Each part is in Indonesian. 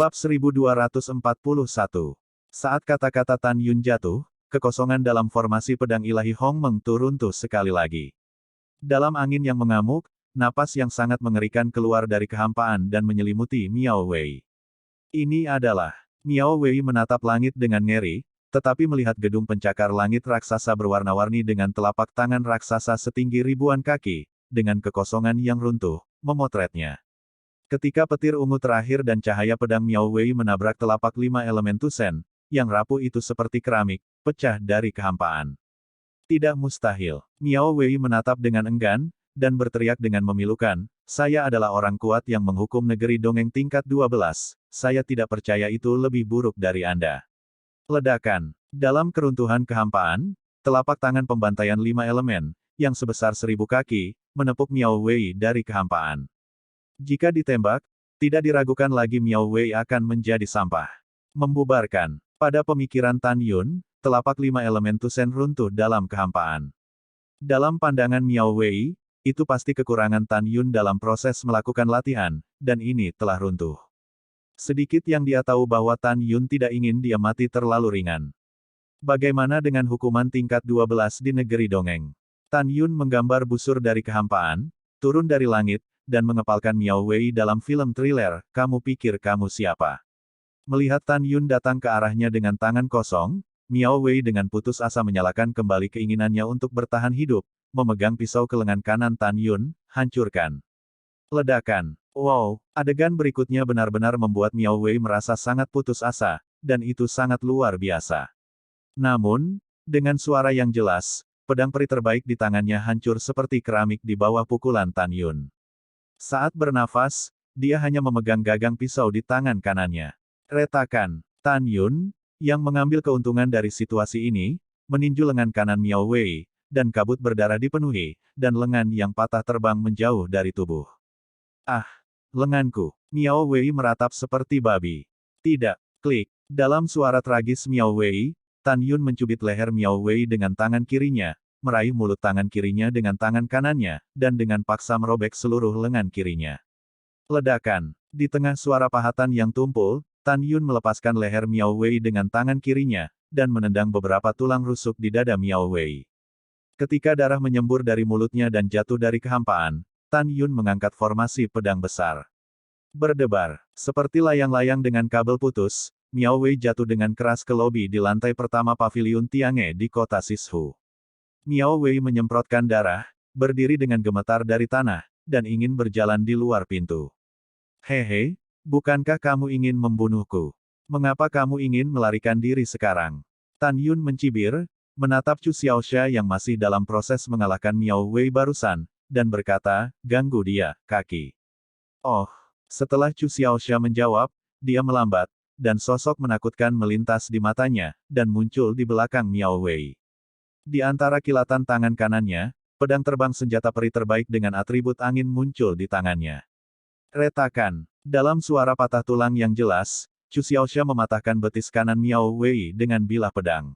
Bab 1241. Saat kata-kata Tan Yun jatuh, kekosongan dalam formasi pedang ilahi Hong Meng runtuh sekali lagi. Dalam angin yang mengamuk, napas yang sangat mengerikan keluar dari kehampaan dan menyelimuti Miao Wei. Ini adalah... Miao Wei menatap langit dengan ngeri, tetapi melihat gedung pencakar langit raksasa berwarna-warni dengan telapak tangan raksasa setinggi ribuan kaki, dengan kekosongan yang runtuh, memotretnya. Ketika petir ungu terakhir dan cahaya pedang Miao Wei menabrak telapak 5 elemen Tusen, yang rapuh itu seperti keramik, pecah dari kehampaan. Tidak mustahil. Miao Wei menatap dengan enggan, dan berteriak dengan memilukan, "Saya adalah orang kuat yang menghukum negeri dongeng tingkat 12, saya tidak percaya itu lebih buruk dari Anda." Ledakan. Dalam keruntuhan kehampaan, telapak tangan pembantaian 5 elemen, yang sebesar 1000 kaki, menepuk Miao Wei dari kehampaan. Jika ditembak, tidak diragukan lagi Miao Wei akan menjadi sampah. Membubarkan. Pada pemikiran Tan Yun, telapak 5 elemen Tusen runtuh dalam kehampaan. Dalam pandangan Miao Wei, itu pasti kekurangan Tan Yun dalam proses melakukan latihan, dan ini telah runtuh. Sedikit yang dia tahu bahwa Tan Yun tidak ingin dia mati terlalu ringan. Bagaimana dengan hukuman tingkat 12 di negeri dongeng? Tan Yun menggambar busur dari kehampaan, turun dari langit, dan mengepalkan Miao Wei dalam film thriller, "Kamu pikir kamu siapa?" Melihat Tan Yun datang ke arahnya dengan tangan kosong, Miao Wei dengan putus asa menyalakan kembali keinginannya untuk bertahan hidup, memegang pisau ke lengan kanan Tan Yun, hancurkan. Ledakan. Wow, adegan berikutnya benar-benar membuat Miao Wei merasa sangat putus asa, dan itu sangat luar biasa. Namun, dengan suara yang jelas, pedang peri terbaik di tangannya hancur seperti keramik di bawah pukulan Tan Yun. Saat bernafas, dia hanya memegang gagang pisau di tangan kanannya. Retakan. Tan Yun, yang mengambil keuntungan dari situasi ini, meninju lengan kanan Miao Wei, dan kabut berdarah dipenuhi, dan lengan yang patah terbang menjauh dari tubuh. "Ah! Lenganku!" Miao Wei meratap seperti babi. "Tidak!" Klik. Dalam suara tragis Miao Wei, Tan Yun mencubit leher Miao Wei dengan tangan kirinya, meraih mulut tangan kirinya dengan tangan kanannya, dan dengan paksa merobek seluruh lengan kirinya. Ledakan. Di tengah suara pahatan yang tumpul, Tan Yun melepaskan leher Miao Wei dengan tangan kirinya, dan menendang beberapa tulang rusuk di dada Miao Wei. Ketika darah menyembur dari mulutnya dan jatuh dari kehampaan, Tan Yun mengangkat formasi pedang besar. Berdebar. Seperti layang-layang dengan kabel putus, Miao Wei jatuh dengan keras ke lobi di lantai pertama paviliun Tiange di kota Sishu. Miao Wei menyemprotkan darah, berdiri dengan gemetar dari tanah, dan ingin berjalan di luar pintu. "Hehe, bukankah kamu ingin membunuhku? Mengapa kamu ingin melarikan diri sekarang?" Tan Yun mencibir, menatap Chu Xiaoxia yang masih dalam proses mengalahkan Miao Wei barusan, dan berkata, "Ganggu dia, kaki." Oh, setelah Chu Xiaoxia menjawab, dia melambat, dan sosok menakutkan melintas di matanya, dan muncul di belakang Miao Wei. Di antara kilatan tangan kanannya, pedang terbang senjata peri terbaik dengan atribut angin muncul di tangannya. Retakan. Dalam suara patah tulang yang jelas, Chu Xiaoxia mematahkan betis kanan Miao Wei dengan bilah pedang.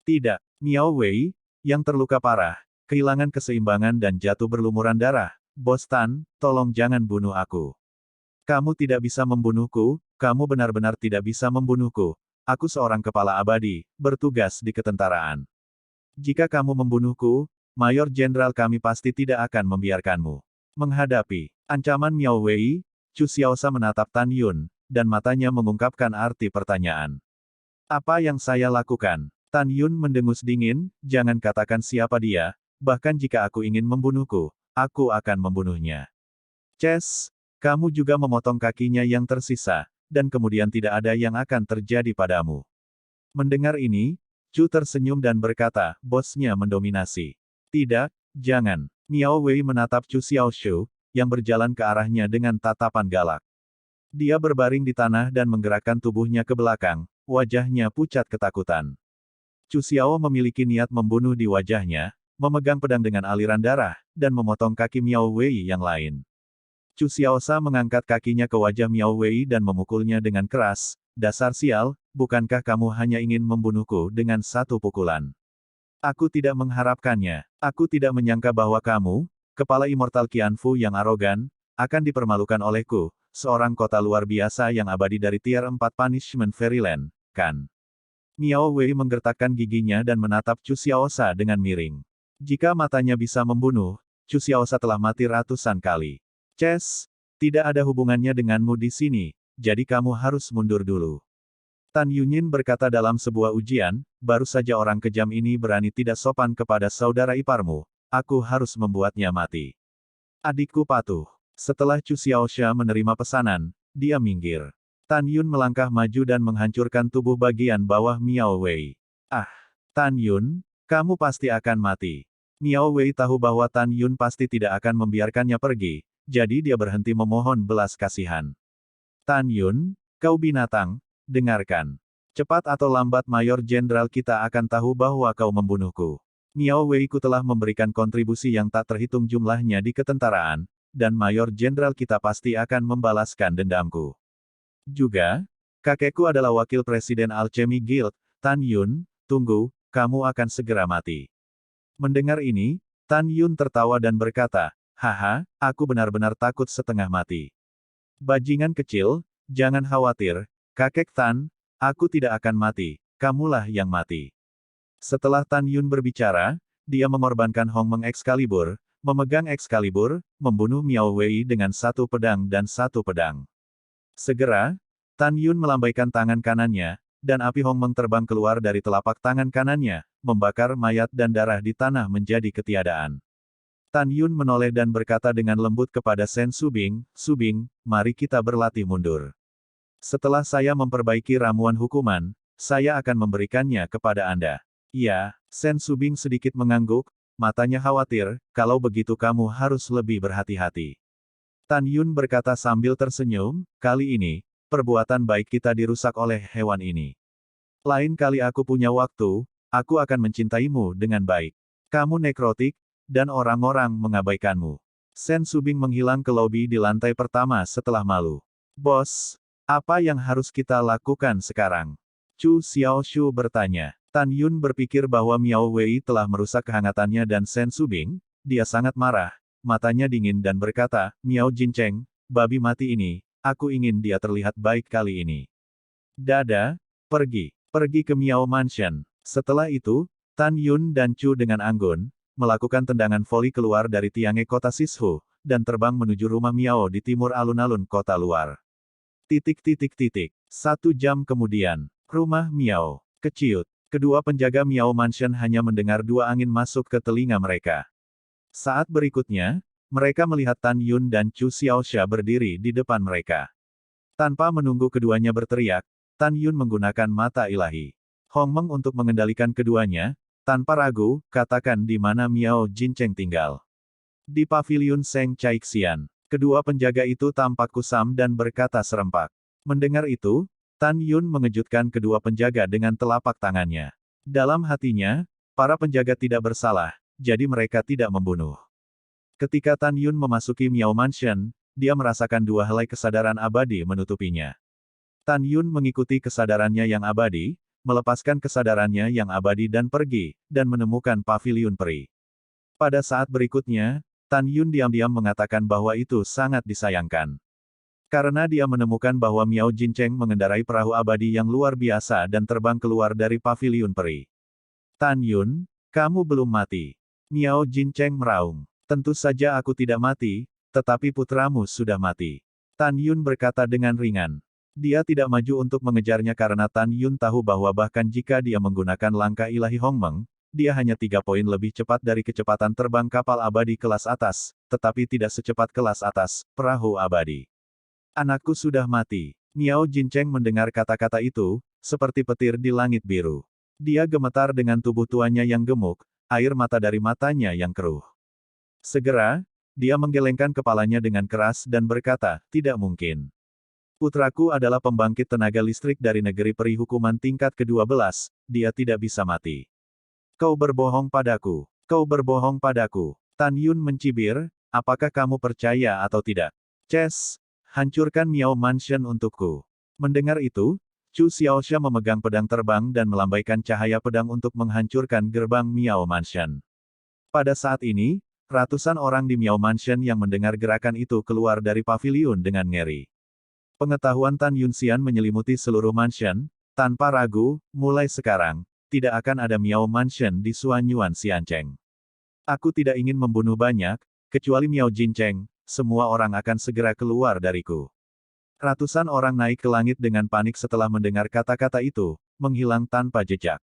Tidak. Miao Wei, yang terluka parah, kehilangan keseimbangan dan jatuh berlumuran darah. "Bos Tan, tolong jangan bunuh aku. Kamu tidak bisa membunuhku, kamu benar-benar tidak bisa membunuhku. Aku seorang kepala abadi, bertugas di ketentaraan. Jika kamu membunuhku, Mayor Jenderal kami pasti tidak akan membiarkanmu." Menghadapi ancaman Miao Wei, Chu Xiaoxia menatap Tan Yun, dan matanya mengungkapkan arti pertanyaan. "Apa yang saya lakukan?" Tan Yun mendengus dingin, "Jangan katakan siapa dia, bahkan jika aku ingin membunuhku, aku akan membunuhnya." "Ces, kamu juga memotong kakinya yang tersisa, dan kemudian tidak ada yang akan terjadi padamu." Mendengar ini, Chu tersenyum dan berkata, "Bosnya mendominasi." "Tidak, jangan." Miao Wei menatap Chu Xiaoshu, yang berjalan ke arahnya dengan tatapan galak. Dia berbaring di tanah dan menggerakkan tubuhnya ke belakang, wajahnya pucat ketakutan. Chu Xiao memiliki niat membunuh di wajahnya, memegang pedang dengan aliran darah, dan memotong kaki Miao Wei yang lain. Chu Xiaoxia mengangkat kakinya ke wajah Miao Wei dan memukulnya dengan keras. "Dasar sial, bukankah kamu hanya ingin membunuhku dengan satu pukulan? Aku tidak mengharapkannya. Aku tidak menyangka bahwa kamu, kepala Immortal Qianfu yang arogan, akan dipermalukan olehku, seorang kota luar biasa yang abadi dari Tier 4 Punishment Fairyland, kan? Miao Wei menggertakkan giginya dan menatap Chu Xiaosha dengan miring. Jika matanya bisa membunuh, Chu Xiaosha telah mati ratusan kali. Ces, tidak ada hubungannya denganmu di sini, jadi kamu harus mundur dulu. Tan Yunyin berkata dalam sebuah ujian, baru saja orang kejam ini berani tidak sopan kepada saudara iparmu, aku harus membuatnya mati. Adikku patuh. Setelah Chu Xiaosha menerima pesanan, dia minggir. Tan Yun melangkah maju dan menghancurkan tubuh bagian bawah Miao Wei. Ah, Tan Yun, kamu pasti akan mati. Miao Wei tahu bahwa Tan Yun pasti tidak akan membiarkannya pergi, jadi dia berhenti memohon belas kasihan. Tan Yun, kau binatang, dengarkan. Cepat atau lambat Mayor Jenderal kita akan tahu bahwa kau membunuhku. Miao Wei ku telah memberikan kontribusi yang tak terhitung jumlahnya di ketentaraan, dan Mayor Jenderal kita pasti akan membalaskan dendamku. Juga, kakekku adalah wakil presiden Alchemy Guild, Tan Yun, tunggu, kamu akan segera mati. Mendengar ini, Tan Yun tertawa dan berkata, haha, aku benar-benar takut setengah mati. Bajingan kecil, jangan khawatir, kakek Tan, aku tidak akan mati, kamulah yang mati. Setelah Tan Yun berbicara, dia mengorbankan Hong Meng Excalibur, memegang Excalibur, membunuh Miao Wei dengan satu pedang dan satu pedang. Segera, Tan Yun melambaikan tangan kanannya, dan api Hong Meng terbang keluar dari telapak tangan kanannya, membakar mayat dan darah di tanah menjadi ketiadaan. Tan Yun menoleh dan berkata dengan lembut kepada Sen Subing, Subing, mari kita berlatih mundur. Setelah saya memperbaiki ramuan hukuman, saya akan memberikannya kepada Anda. Ya, Sen Subing sedikit mengangguk, matanya khawatir, kalau begitu kamu harus lebih berhati-hati. Tan Yun berkata sambil tersenyum, kali ini, perbuatan baik kita dirusak oleh hewan ini. Lain kali aku punya waktu, aku akan mencintaimu dengan baik. Kamu nekrotik, dan orang-orang mengabaikanmu. Sen Subing menghilang ke lobi di lantai pertama setelah malu. Bos, apa yang harus kita lakukan sekarang? Chu Xiaoshu bertanya. Tan Yun berpikir bahwa Miao Wei telah merusak kehangatannya dan Sen Subing, dia sangat marah, matanya dingin dan berkata, Miao Jincheng, babi mati ini, aku ingin dia terlihat baik kali ini. Dada, pergi ke Miao Mansion. Setelah itu, Tan Yun dan Chu dengan anggun, melakukan tendangan voli keluar dari tiangnya kota Sishu, dan terbang menuju rumah Miao di timur alun-alun kota luar. 1 jam kemudian, rumah Miao, keciut. Kedua penjaga Miao Mansion hanya mendengar dua angin masuk ke telinga mereka. Saat berikutnya, mereka melihat Tan Yun dan Chu Xiaosha berdiri di depan mereka. Tanpa menunggu keduanya berteriak, Tan Yun menggunakan mata ilahi Hong Meng untuk mengendalikan keduanya. Tanpa ragu, katakan di mana Miao Jincheng tinggal. Di paviliun Seng Caixian. Kedua penjaga itu tampak kusam dan berkata serempak. Mendengar itu, Tan Yun mengejutkan kedua penjaga dengan telapak tangannya. Dalam hatinya, para penjaga tidak bersalah, jadi mereka tidak membunuh. Ketika Tan Yun memasuki Miao Mansion, dia merasakan dua helai kesadaran abadi menutupinya. Tan Yun mengikuti kesadarannya yang abadi, melepaskan kesadarannya yang abadi dan pergi, dan menemukan paviliun peri. Pada saat berikutnya, Tan Yun diam-diam mengatakan bahwa itu sangat disayangkan. Karena dia menemukan bahwa Miao Jincheng mengendarai perahu abadi yang luar biasa dan terbang keluar dari paviliun peri. Tan Yun, kamu belum mati. Miao Jincheng meraung. Tentu saja aku tidak mati, tetapi putramu sudah mati. Tan Yun berkata dengan ringan. Dia tidak maju untuk mengejarnya karena Tan Yun tahu bahwa bahkan jika dia menggunakan langkah ilahi Hong Meng, dia hanya 3 poin lebih cepat dari kecepatan terbang kapal abadi kelas atas, tetapi tidak secepat kelas atas, perahu abadi. Anakku sudah mati. Miao Jincheng mendengar kata-kata itu, seperti petir di langit biru. Dia gemetar dengan tubuh tuanya yang gemuk, air mata dari matanya yang keruh. Segera, dia menggelengkan kepalanya dengan keras dan berkata, tidak mungkin. Putraku adalah pembangkit tenaga listrik dari negeri peri hukuman tingkat ke-12, dia tidak bisa mati. Kau berbohong padaku. Kau berbohong padaku. Tan Yun mencibir, apakah kamu percaya atau tidak? Ces! Hancurkan Miao Mansion untukku. Mendengar itu, Chu Xiaosha memegang pedang terbang dan melambaikan cahaya pedang untuk menghancurkan gerbang Miao Mansion. Pada saat ini, ratusan orang di Miao Mansion yang mendengar gerakan itu keluar dari paviliun dengan ngeri. Pengetahuan Tan Yunxian menyelimuti seluruh mansion, tanpa ragu, mulai sekarang, tidak akan ada Miao Mansion di Suanyuan Xiancheng. Aku tidak ingin membunuh banyak, kecuali Miao Jincheng, semua orang akan segera keluar dariku. Ratusan orang naik ke langit dengan panik setelah mendengar kata-kata itu, menghilang tanpa jejak.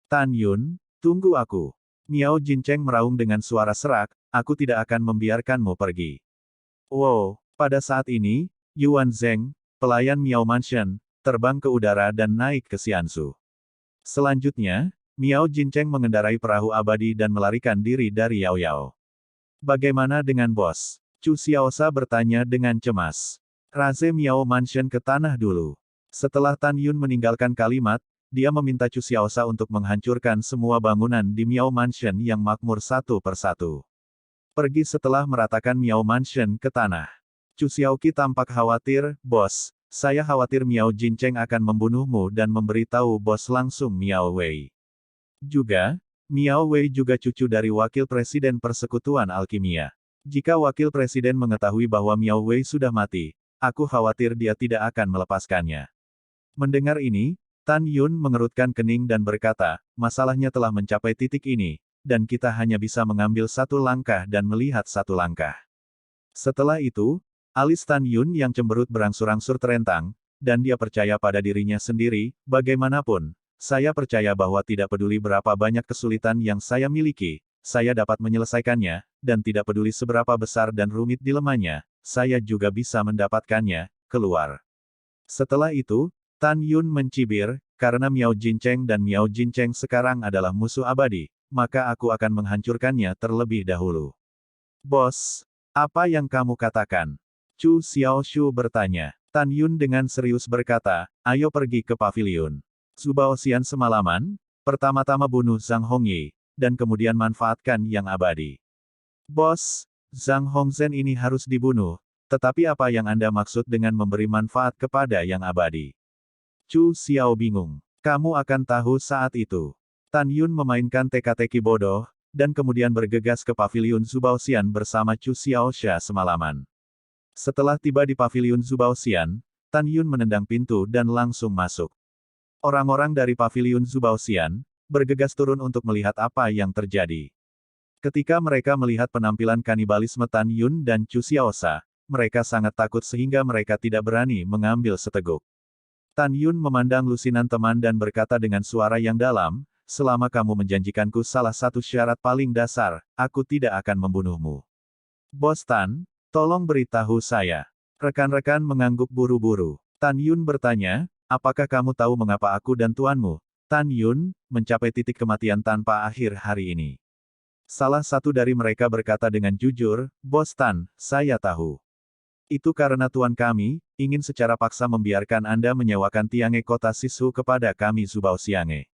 Tan Yun, tunggu aku. Miao Jincheng meraung dengan suara serak, aku tidak akan membiarkanmu pergi. Wow, pada saat ini, Yuan Zheng, pelayan Miao Mansion, terbang ke udara dan naik ke Xiansu. Selanjutnya, Miao Jincheng mengendarai perahu abadi dan melarikan diri dari Yao Yao. Bagaimana dengan bos? Chu Xiaosa bertanya dengan cemas. Raze Miao Mansion ke tanah dulu. Setelah Tan Yun meninggalkan kalimat, dia meminta Chu Xiaosa untuk menghancurkan semua bangunan di Miao Mansion yang makmur satu persatu. Pergi setelah meratakan Miao Mansion ke tanah. Chu Xiaoqi tampak khawatir, bos, saya khawatir Miao Jincheng akan membunuhmu dan memberitahu bos langsung Miao Wei. Juga, Miao Wei juga cucu dari Wakil Presiden Persekutuan Alkimia. Jika Wakil Presiden mengetahui bahwa Miao Wei sudah mati, aku khawatir dia tidak akan melepaskannya. Mendengar ini, Tan Yun mengerutkan kening dan berkata, masalahnya telah mencapai titik ini, dan kita hanya bisa mengambil satu langkah dan melihat satu langkah. Setelah itu, alis Tan Yun yang cemberut berangsur-angsur terentang, dan dia percaya pada dirinya sendiri, bagaimanapun, saya percaya bahwa tidak peduli berapa banyak kesulitan yang saya miliki, saya dapat menyelesaikannya, dan tidak peduli seberapa besar dan rumit dilemanya, saya juga bisa mendapatkannya, keluar. Setelah itu, Tan Yun mencibir, karena Miao Jincheng dan Miao Jincheng sekarang adalah musuh abadi, maka aku akan menghancurkannya terlebih dahulu. Bos, apa yang kamu katakan? Chu Xiaoshu bertanya. Tan Yun dengan serius berkata, ayo pergi ke pavilion. Zubao Xian semalaman, pertama-tama bunuh Zhang Hongyi, dan kemudian manfaatkan yang abadi. Bos, Zhang Hongzhen ini harus dibunuh, tetapi apa yang Anda maksud dengan memberi manfaat kepada yang abadi? Chu Xiao bingung. Kamu akan tahu saat itu. Tan Yun memainkan teka-teki bodoh, dan kemudian bergegas ke pavilion Zubao Xian bersama Chu Xiaosha semalaman. Setelah tiba di pavilion Zubao Xian, Tan Yun menendang pintu dan langsung masuk. Orang-orang dari pavilion Zubao Xian, bergegas turun untuk melihat apa yang terjadi. Ketika mereka melihat penampilan kanibalisme Tan Yun dan Chu Xiaosa, mereka sangat takut sehingga mereka tidak berani mengambil seteguk. Tan Yun memandang lusinan teman dan berkata dengan suara yang dalam, selama kamu menjanjikanku salah satu syarat paling dasar, aku tidak akan membunuhmu. Bos Tan, tolong beritahu saya. Rekan-rekan mengangguk buru-buru. Tan Yun bertanya, apakah kamu tahu mengapa aku dan tuanmu, Tan Yun, mencapai titik kematian tanpa akhir hari ini? Salah satu dari mereka berkata dengan jujur, Bos Tan, saya tahu. Itu karena tuan kami, ingin secara paksa membiarkan Anda menyewakan Tiange kota Sisu kepada kami Zubao Xiange.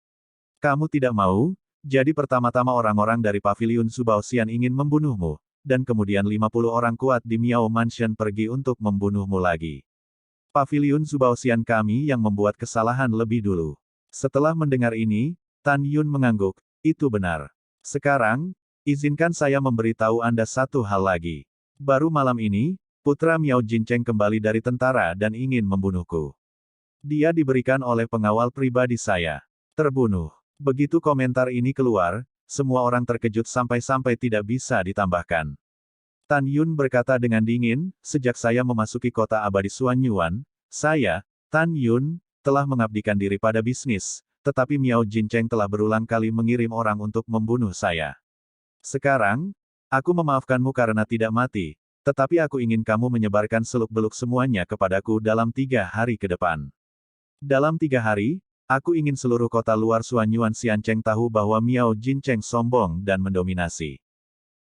Kamu tidak mau, jadi pertama-tama orang-orang dari pavilion Zubao Xian ingin membunuhmu, dan kemudian 50 orang kuat di Miao Mansion pergi untuk membunuhmu lagi. Pavilion Zubao Xian kami yang membuat kesalahan lebih dulu. Setelah mendengar ini, Tan Yun mengangguk, itu benar. Sekarang, izinkan saya memberitahu Anda satu hal lagi. Baru malam ini, putra Miao Jincheng kembali dari tentara dan ingin membunuhku. Dia diberikan oleh pengawal pribadi saya. Terbunuh. Begitu komentar ini keluar, semua orang terkejut sampai-sampai tidak bisa ditambahkan. Tan Yun berkata dengan dingin, sejak saya memasuki kota abadi Suanyuan, saya, Tan Yun, telah mengabdikan diri pada bisnis, tetapi Miao Jincheng telah berulang kali mengirim orang untuk membunuh saya. Sekarang, aku memaafkanmu karena tidak mati, tetapi aku ingin kamu menyebarkan seluk-beluk semuanya kepadaku dalam 3 hari ke depan. Dalam 3 hari, aku ingin seluruh kota luar Suanyuan Xiancheng tahu bahwa Miao Jincheng sombong dan mendominasi.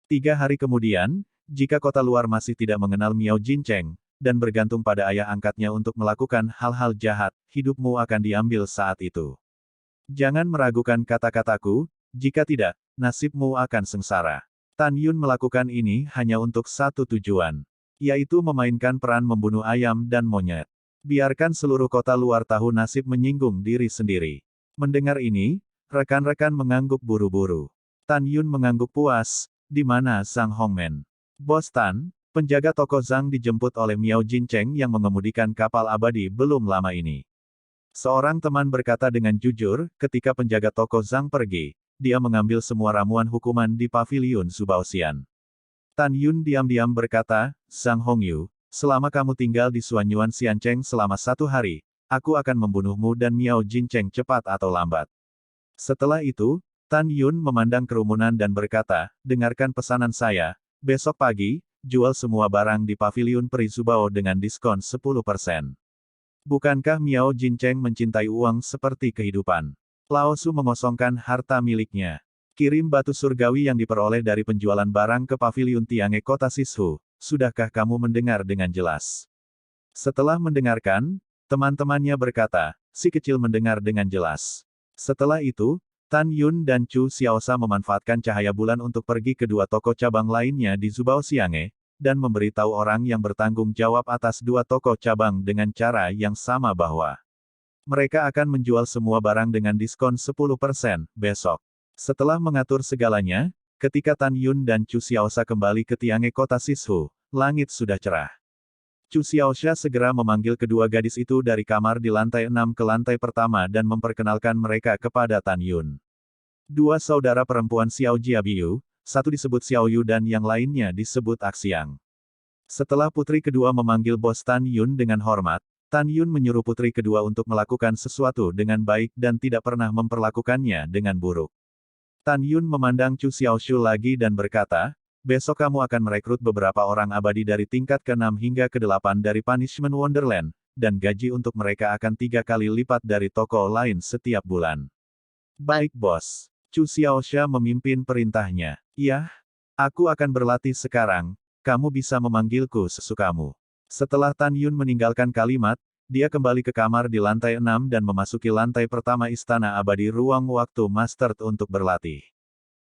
3 hari kemudian, jika kota luar masih tidak mengenal Miao Jincheng, dan bergantung pada ayah angkatnya untuk melakukan hal-hal jahat, hidupmu akan diambil saat itu. Jangan meragukan kata-kataku, jika tidak, nasibmu akan sengsara. Tan Yun melakukan ini hanya untuk satu tujuan, yaitu memainkan peran membunuh ayam dan monyet. Biarkan seluruh kota luar tahu nasib menyinggung diri sendiri. Mendengar ini, rekan-rekan mengangguk buru-buru. Tan Yun mengangguk puas, di mana Zhang Hongmen? Bos Tan, Penjaga toko Zhang dijemput oleh Miao Jincheng yang mengemudikan kapal abadi belum lama ini. Seorang teman berkata dengan jujur, ketika penjaga toko Zhang pergi, dia mengambil semua ramuan hukuman di paviliun Zubaoxian. Tan Yun diam-diam berkata, Zhang Hongyu, selama kamu tinggal di Suanyuan Xiancheng selama 1 hari, aku akan membunuhmu dan Miao Jincheng cepat atau lambat. Setelah itu, Tan Yun memandang kerumunan dan berkata, dengarkan pesanan saya, besok pagi, jual semua barang di paviliun Peri Zubao dengan diskon 10%. Bukankah Miao Jincheng mencintai uang seperti kehidupan? Lao Su mengosongkan harta miliknya. Kirim batu surgawi yang diperoleh dari penjualan barang ke paviliun Tiange kota Sishu, sudahkah kamu mendengar dengan jelas? Setelah mendengarkan, teman-temannya berkata, si kecil mendengar dengan jelas. Setelah itu, Tan Yun dan Chu Xiaosha memanfaatkan cahaya bulan untuk pergi ke 2 toko cabang lainnya di Zubao Xiange, dan memberitahu orang yang bertanggung jawab atas 2 toko cabang dengan cara yang sama bahwa mereka akan menjual semua barang dengan diskon 10% besok. Setelah mengatur segalanya, ketika Tan Yun dan Chu Xiaosha kembali ke Tiange kota Sishu, langit sudah cerah. Chu Xiaosha segera memanggil kedua gadis itu dari kamar di lantai 6 ke lantai pertama dan memperkenalkan mereka kepada Tan Yun. 2 saudara perempuan Xiao Jiabiyu, satu disebut Xiao Yu dan yang lainnya disebut Axiang. Setelah putri kedua memanggil bos Tan Yun dengan hormat, Tan Yun menyuruh putri kedua untuk melakukan sesuatu dengan baik dan tidak pernah memperlakukannya dengan buruk. Tan Yun memandang Chu Xiaoshu lagi dan berkata, besok kamu akan merekrut beberapa orang abadi dari tingkat ke-6 hingga ke-8 dari Punishment Wonderland, dan gaji untuk mereka akan 3 kali lipat dari toko lain setiap bulan. Baik bos. Chu Xiaosha memimpin perintahnya. Iya, aku akan berlatih sekarang, kamu bisa memanggilku sesukamu. Setelah Tan Yun meninggalkan kalimat, dia kembali ke kamar di lantai 6 dan memasuki lantai pertama Istana Abadi Ruang Waktu Master untuk berlatih.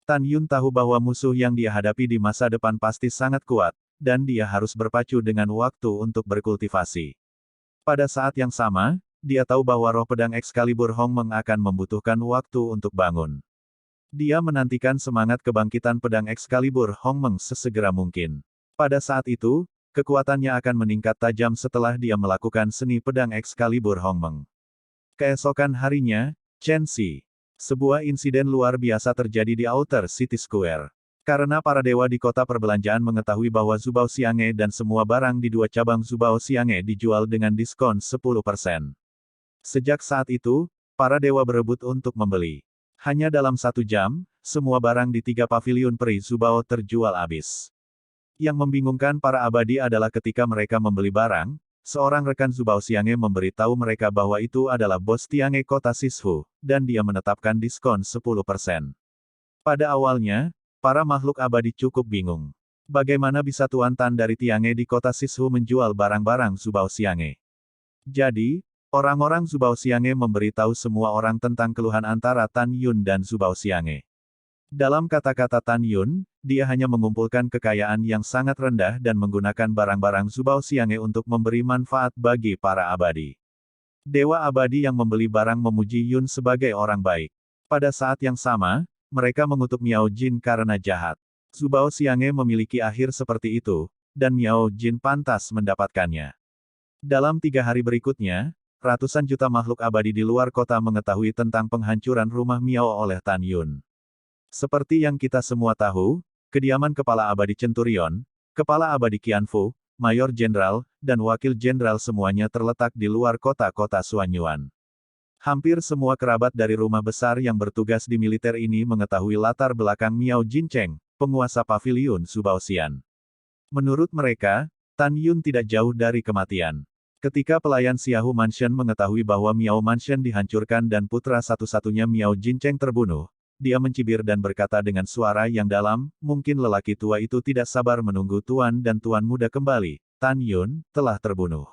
Tan Yun tahu bahwa musuh yang dia hadapi di masa depan pasti sangat kuat, dan dia harus berpacu dengan waktu untuk berkultivasi. Pada saat yang sama, dia tahu bahwa roh pedang Excalibur Hongmeng akan membutuhkan waktu untuk bangun. Dia menantikan semangat kebangkitan pedang Excalibur Hongmeng sesegera mungkin. Pada saat itu, kekuatannya akan meningkat tajam setelah dia melakukan seni pedang Excalibur Hongmeng. Keesokan harinya, Chen Xi. Sebuah insiden luar biasa terjadi di Outer City Square. Karena para dewa di kota perbelanjaan mengetahui bahwa Zubao Xiange dan semua barang di 2 cabang Zubao Xiange dijual dengan diskon 10%. Sejak saat itu, para dewa berebut untuk membeli. Hanya dalam 1 jam, semua barang di 3 paviliun Peri Zubao terjual habis. Yang membingungkan para abadi adalah ketika mereka membeli barang, seorang rekan Zubao Xiange memberitahu mereka bahwa itu adalah bos Tiange kota Sishu, dan dia menetapkan diskon 10%. Pada awalnya, para makhluk abadi cukup bingung. Bagaimana bisa Tuan Tan dari Tiange di kota Sishu menjual barang-barang Zubao Xiange? Jadi, orang-orang Zubao Xiange memberitahu semua orang tentang keluhan antara Tan Yun dan Zubao Xiange. Dalam kata-kata Tan Yun, dia hanya mengumpulkan kekayaan yang sangat rendah dan menggunakan barang-barang Zubao Xiange untuk memberi manfaat bagi para abadi. Dewa abadi yang membeli barang memuji Yun sebagai orang baik. Pada saat yang sama, mereka mengutuk Miao Jin karena jahat. Zubao Xiange memiliki akhir seperti itu, dan Miao Jin pantas mendapatkannya. Dalam 3 hari berikutnya, ratusan juta makhluk abadi di luar kota mengetahui tentang penghancuran rumah Miao oleh Tan Yun. Seperti yang kita semua tahu, kediaman Kepala Abadi Centurion, Kepala Abadi Qianfu, Mayor Jenderal, dan Wakil Jenderal semuanya terletak di luar kota-kota Suanyuan. Hampir semua kerabat dari rumah besar yang bertugas di militer ini mengetahui latar belakang Miao Jincheng, penguasa paviliun Zubaoxian. Menurut mereka, Tan Yun tidak jauh dari kematian. Ketika pelayan Xiahu Mansion mengetahui bahwa Miao Mansion dihancurkan dan putra satu-satunya Miao Jincheng terbunuh, dia mencibir dan berkata dengan suara yang dalam, mungkin lelaki tua itu tidak sabar menunggu tuan dan tuan muda kembali. Tan Yun telah terbunuh.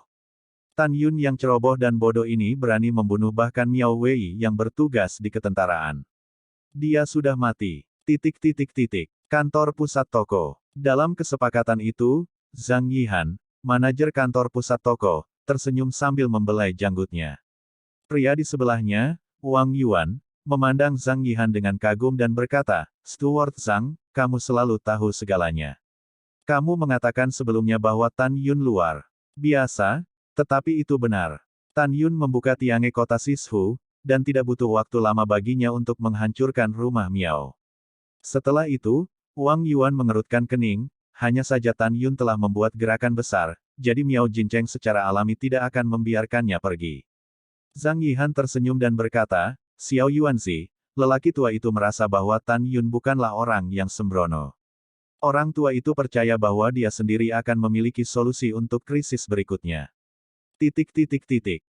Tan Yun yang ceroboh dan bodoh ini berani membunuh bahkan Miao Wei yang bertugas di ketentaraan. Dia sudah mati. Kantor pusat toko. Dalam kesepakatan itu, Zhang Yihan, manajer kantor pusat toko, tersenyum sambil membelai janggutnya. Pria di sebelahnya, Wang Yuan, memandang Zhang Yihan dengan kagum dan berkata, Steward Zhang, kamu selalu tahu segalanya. Kamu mengatakan sebelumnya bahwa Tan Yun luar biasa, tetapi itu benar. Tan Yun membuka tiange kota Sishu, dan tidak butuh waktu lama baginya untuk menghancurkan rumah Miao. Setelah itu, Wang Yuan mengerutkan kening, hanya saja Tan Yun telah membuat gerakan besar, jadi Miao Jincheng secara alami tidak akan membiarkannya pergi. Zhang Yihan tersenyum dan berkata, Xiao Yuanzi, lelaki tua itu merasa bahwa Tan Yun bukanlah orang yang sembrono. Orang tua itu percaya bahwa dia sendiri akan memiliki solusi untuk krisis berikutnya.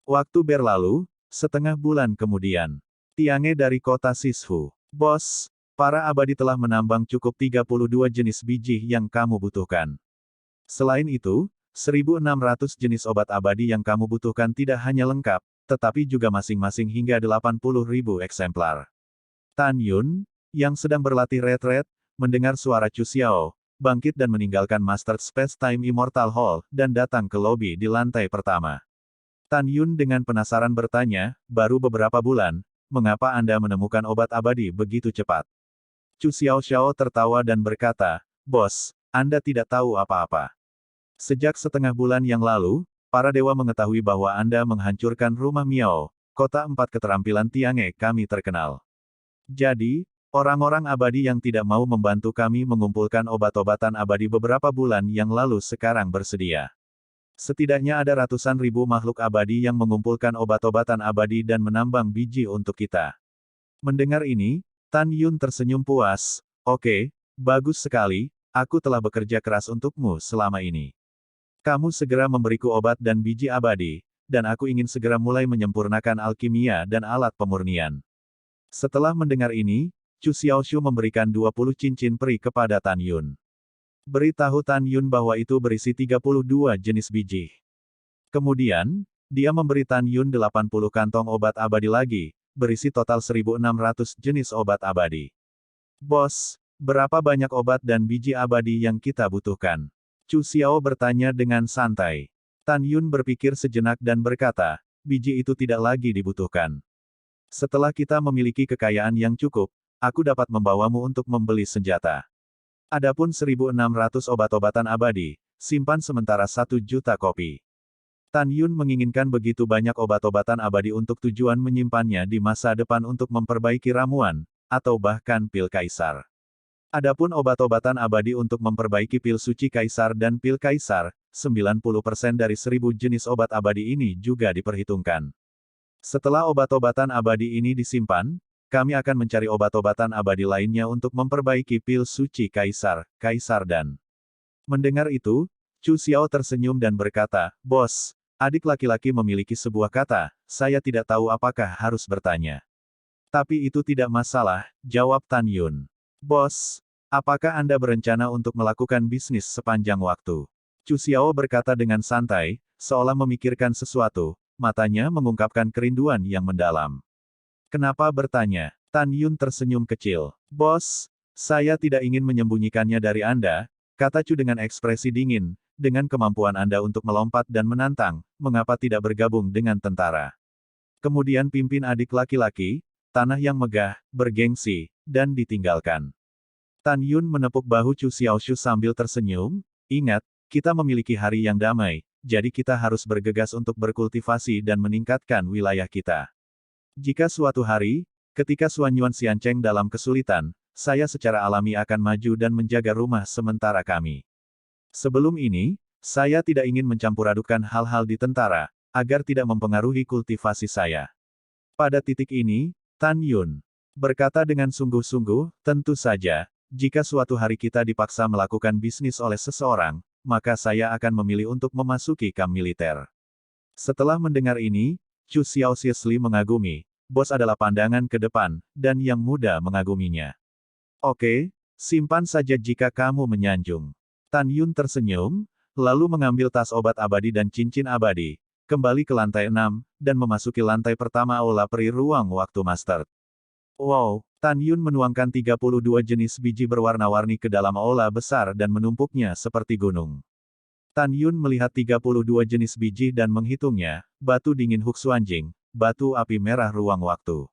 Waktu berlalu, setengah bulan kemudian. Tiange dari kota Sishu. Bos, para abadi telah menambang cukup 32 jenis biji yang kamu butuhkan. Selain itu, 1.600 jenis obat abadi yang kamu butuhkan tidak hanya lengkap, tetapi juga masing-masing hingga 80.000 eksemplar. Tan Yun, yang sedang berlatih retret, mendengar suara Chu Xiao, bangkit dan meninggalkan Master Space Time Immortal Hall, dan datang ke lobi di lantai pertama. Tan Yun dengan penasaran bertanya, baru beberapa bulan, mengapa Anda menemukan obat abadi begitu cepat? Chu Xiao tertawa dan berkata, Bos, Anda tidak tahu apa-apa. Sejak setengah bulan yang lalu, para dewa mengetahui bahwa Anda menghancurkan rumah Miao, kota 4 keterampilan Tiange kami terkenal. Jadi, orang-orang abadi yang tidak mau membantu kami mengumpulkan obat-obatan abadi beberapa bulan yang lalu sekarang bersedia. Setidaknya ada ratusan ribu makhluk abadi yang mengumpulkan obat-obatan abadi dan menambang biji untuk kita. Mendengar ini, Tan Yun tersenyum puas, Oke, bagus sekali, aku telah bekerja keras untukmu selama ini. Kamu segera memberiku obat dan biji abadi, dan aku ingin segera mulai menyempurnakan alkimia dan alat pemurnian. Setelah mendengar ini, Chu Xiaoshu memberikan 20 cincin peri kepada Tan Yun. Beritahu Tan Yun bahwa itu berisi 32 jenis biji. Kemudian, dia memberi Tan Yun 80 kantong obat abadi lagi, berisi total 1.600 jenis obat abadi. Bos, berapa banyak obat dan biji abadi yang kita butuhkan? Chu Xiao bertanya dengan santai. Tan Yun berpikir sejenak dan berkata, biji itu tidak lagi dibutuhkan. Setelah kita memiliki kekayaan yang cukup, aku dapat membawamu untuk membeli senjata. Adapun 1.600 obat-obatan abadi, simpan sementara 1 juta kopi. Tan Yun menginginkan begitu banyak obat-obatan abadi untuk tujuan menyimpannya di masa depan untuk memperbaiki ramuan, atau bahkan pil kaisar. Adapun obat-obatan abadi untuk memperbaiki pil suci kaisar dan pil kaisar, 90% dari 1.000 jenis obat abadi ini juga diperhitungkan. Setelah obat-obatan abadi ini disimpan, kami akan mencari obat-obatan abadi lainnya untuk memperbaiki pil suci kaisar, dan. Mendengar itu, Chu Xiao tersenyum dan berkata, Bos, adik laki-laki memiliki sebuah kata, saya tidak tahu apakah harus bertanya. Tapi itu tidak masalah, jawab Tan Yun. Bos, apakah Anda berencana untuk melakukan bisnis sepanjang waktu? Chu Xiao berkata dengan santai, seolah memikirkan sesuatu, matanya mengungkapkan kerinduan yang mendalam. Kenapa bertanya? Tan Yun tersenyum kecil. Bos, saya tidak ingin menyembunyikannya dari Anda, kata Chu dengan ekspresi dingin, dengan kemampuan Anda untuk melompat dan menantang, mengapa tidak bergabung dengan tentara? Kemudian pimpin adik laki-laki, tanah yang megah, bergengsi, dan ditinggalkan. Tan Yun menepuk bahu Chu Xiaoshu sambil tersenyum, ingat, kita memiliki hari yang damai, jadi kita harus bergegas untuk berkultivasi dan meningkatkan wilayah kita. Jika suatu hari, ketika Xuanyuan Xiancheng dalam kesulitan, saya secara alami akan maju dan menjaga rumah sementara kami. Sebelum ini, saya tidak ingin mencampur-adukan hal-hal di tentara, agar tidak mempengaruhi kultivasi saya. Pada titik ini, Tan Yun berkata dengan sungguh-sungguh, tentu saja, jika suatu hari kita dipaksa melakukan bisnis oleh seseorang, maka saya akan memilih untuk memasuki kamp militer. Setelah mendengar ini, Chu Xiao seriously mengagumi, bos adalah pandangan ke depan, dan yang muda mengaguminya. Oke, simpan saja jika kamu menyanjung. Tan Yun tersenyum, lalu mengambil tas obat abadi dan cincin abadi, kembali ke lantai 6, dan memasuki lantai pertama aula peri ruang waktu master. Wow, Tan Yun menuangkan 32 jenis biji berwarna-warni ke dalam aula besar dan menumpuknya seperti gunung. Tan Yun melihat 32 jenis biji dan menghitungnya, batu dingin Huxuanjing, batu api merah ruang waktu.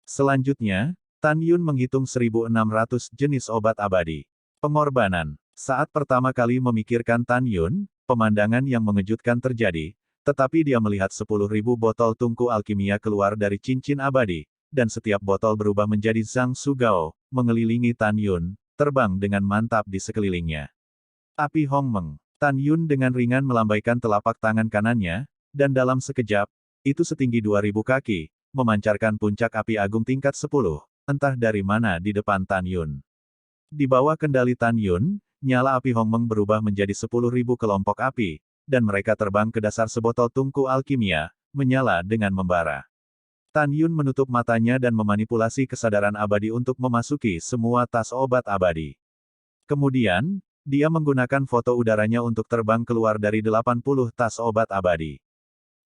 Selanjutnya, Tan Yun menghitung 1.600 jenis obat abadi. Pengorbanan. Saat pertama kali memikirkan Tan Yun, pemandangan yang mengejutkan terjadi, tetapi dia melihat 10.000 botol tungku alkimia keluar dari cincin abadi, dan setiap botol berubah menjadi Zhang Sugao, mengelilingi Tan Yun, terbang dengan mantap di sekelilingnya. Api Hongmeng. Tan Yun dengan ringan melambaikan telapak tangan kanannya, dan dalam sekejap, itu setinggi 2.000 kaki, memancarkan puncak api agung tingkat 10, entah dari mana di depan Tan Yun. Di bawah kendali Tan Yun, nyala api Hongmeng berubah menjadi 10.000 kelompok api, dan mereka terbang ke dasar sebotol tungku alkimia, menyala dengan membara. Tan Yun menutup matanya dan memanipulasi kesadaran abadi untuk memasuki semua tas obat abadi. Kemudian, dia menggunakan foto udaranya untuk terbang keluar dari 80 tas obat abadi.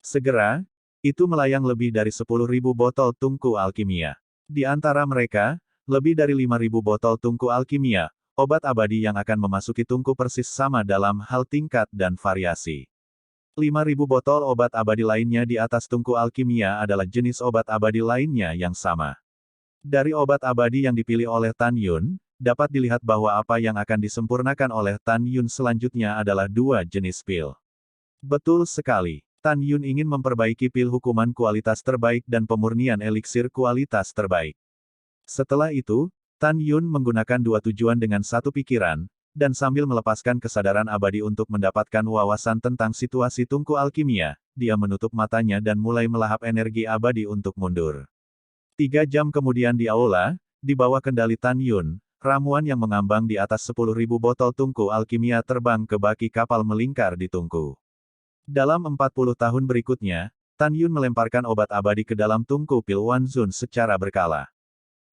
Segera, itu melayang lebih dari 10.000 botol tungku alkimia. Di antara mereka, lebih dari 5.000 botol tungku alkimia, obat abadi yang akan memasuki tungku persis sama dalam hal tingkat dan variasi. 5.000 botol obat abadi lainnya di atas tungku alkimia adalah jenis obat abadi lainnya yang sama. Dari obat abadi yang dipilih oleh Tan Yun, dapat dilihat bahwa apa yang akan disempurnakan oleh Tan Yun selanjutnya adalah 2 jenis pil. Betul sekali. Tan Yun ingin memperbaiki pil hukuman kualitas terbaik dan pemurnian eliksir kualitas terbaik. Setelah itu, Tan Yun menggunakan 2 tujuan dengan satu pikiran, dan sambil melepaskan kesadaran abadi untuk mendapatkan wawasan tentang situasi tungku alkimia, dia menutup matanya dan mulai melahap energi abadi untuk mundur. 3 jam kemudian di aula, di bawah kendali Tan Yun, ramuan yang mengambang di atas 10.000 botol tungku alkimia terbang ke baki kapal melingkar di tungku. Dalam 40 tahun berikutnya, Tan Yun melemparkan obat abadi ke dalam tungku pil Wanzun secara berkala.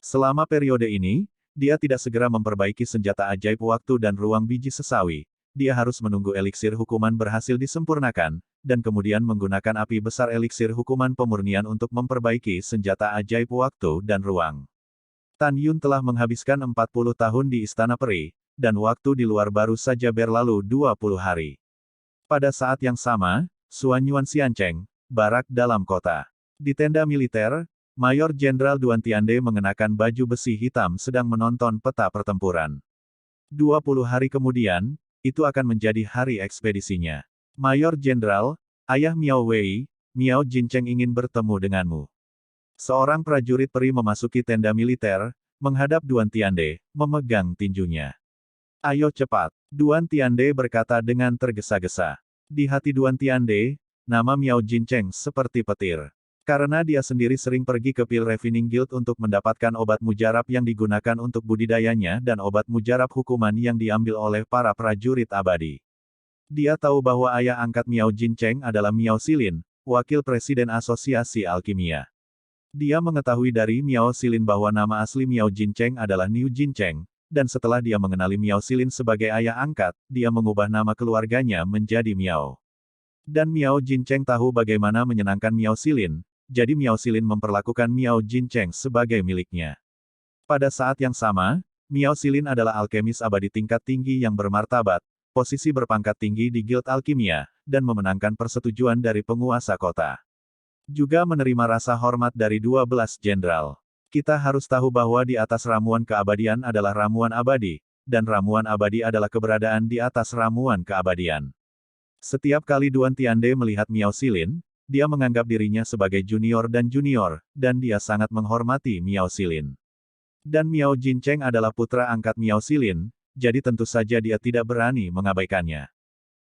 Selama periode ini, dia tidak segera memperbaiki senjata ajaib waktu dan ruang biji sesawi. Dia harus menunggu eliksir hukuman berhasil disempurnakan, dan kemudian menggunakan api besar eliksir hukuman pemurnian untuk memperbaiki senjata ajaib waktu dan ruang. Tan Yun telah menghabiskan 40 tahun di Istana Peri, dan waktu di luar baru saja berlalu 20 hari. Pada saat yang sama, Xuan Yuan Xiancheng, barak dalam kota. Di tenda militer, Mayor Jenderal Duan Tiande mengenakan baju besi hitam sedang menonton peta pertempuran. 20 hari kemudian, itu akan menjadi hari ekspedisinya. Mayor Jenderal, ayah Miao Wei, Miao Jincheng ingin bertemu denganmu. Seorang prajurit peri memasuki tenda militer, menghadap Duan Tiande, memegang tinjunya. Ayo cepat, Duan Tiande berkata dengan tergesa-gesa. Di hati Duan Tiande, nama Miao Jincheng seperti petir. Karena dia sendiri sering pergi ke Pil Refining Guild untuk mendapatkan obat mujarab yang digunakan untuk budidayanya dan obat mujarab hukuman yang diambil oleh para prajurit abadi. Dia tahu bahwa ayah angkat Miao Jincheng adalah Miao Xilin, wakil presiden Asosiasi Alkimia. Dia mengetahui dari Miao Xilin bahwa nama asli Miao Jincheng adalah Niu Jincheng, dan setelah dia mengenali Miao Xilin sebagai ayah angkat, dia mengubah nama keluarganya menjadi Miao. Dan Miao Jincheng tahu bagaimana menyenangkan Miao Xilin, jadi Miao Xilin memperlakukan Miao Jincheng sebagai miliknya. Pada saat yang sama, Miao Xilin adalah alkemis abadi tingkat tinggi yang bermartabat, posisi berpangkat tinggi di Guild Alkimia, dan memenangkan persetujuan dari penguasa kota. Juga menerima rasa hormat dari 12 jenderal. Kita harus tahu bahwa di atas ramuan keabadian adalah ramuan abadi, dan ramuan abadi adalah keberadaan di atas ramuan keabadian. Setiap kali Duan Tiande melihat Miao Xilin, dia menganggap dirinya sebagai junior, dan dia sangat menghormati Miao Xilin. Dan Miao Jincheng adalah putra angkat Miao Xilin, jadi tentu saja dia tidak berani mengabaikannya.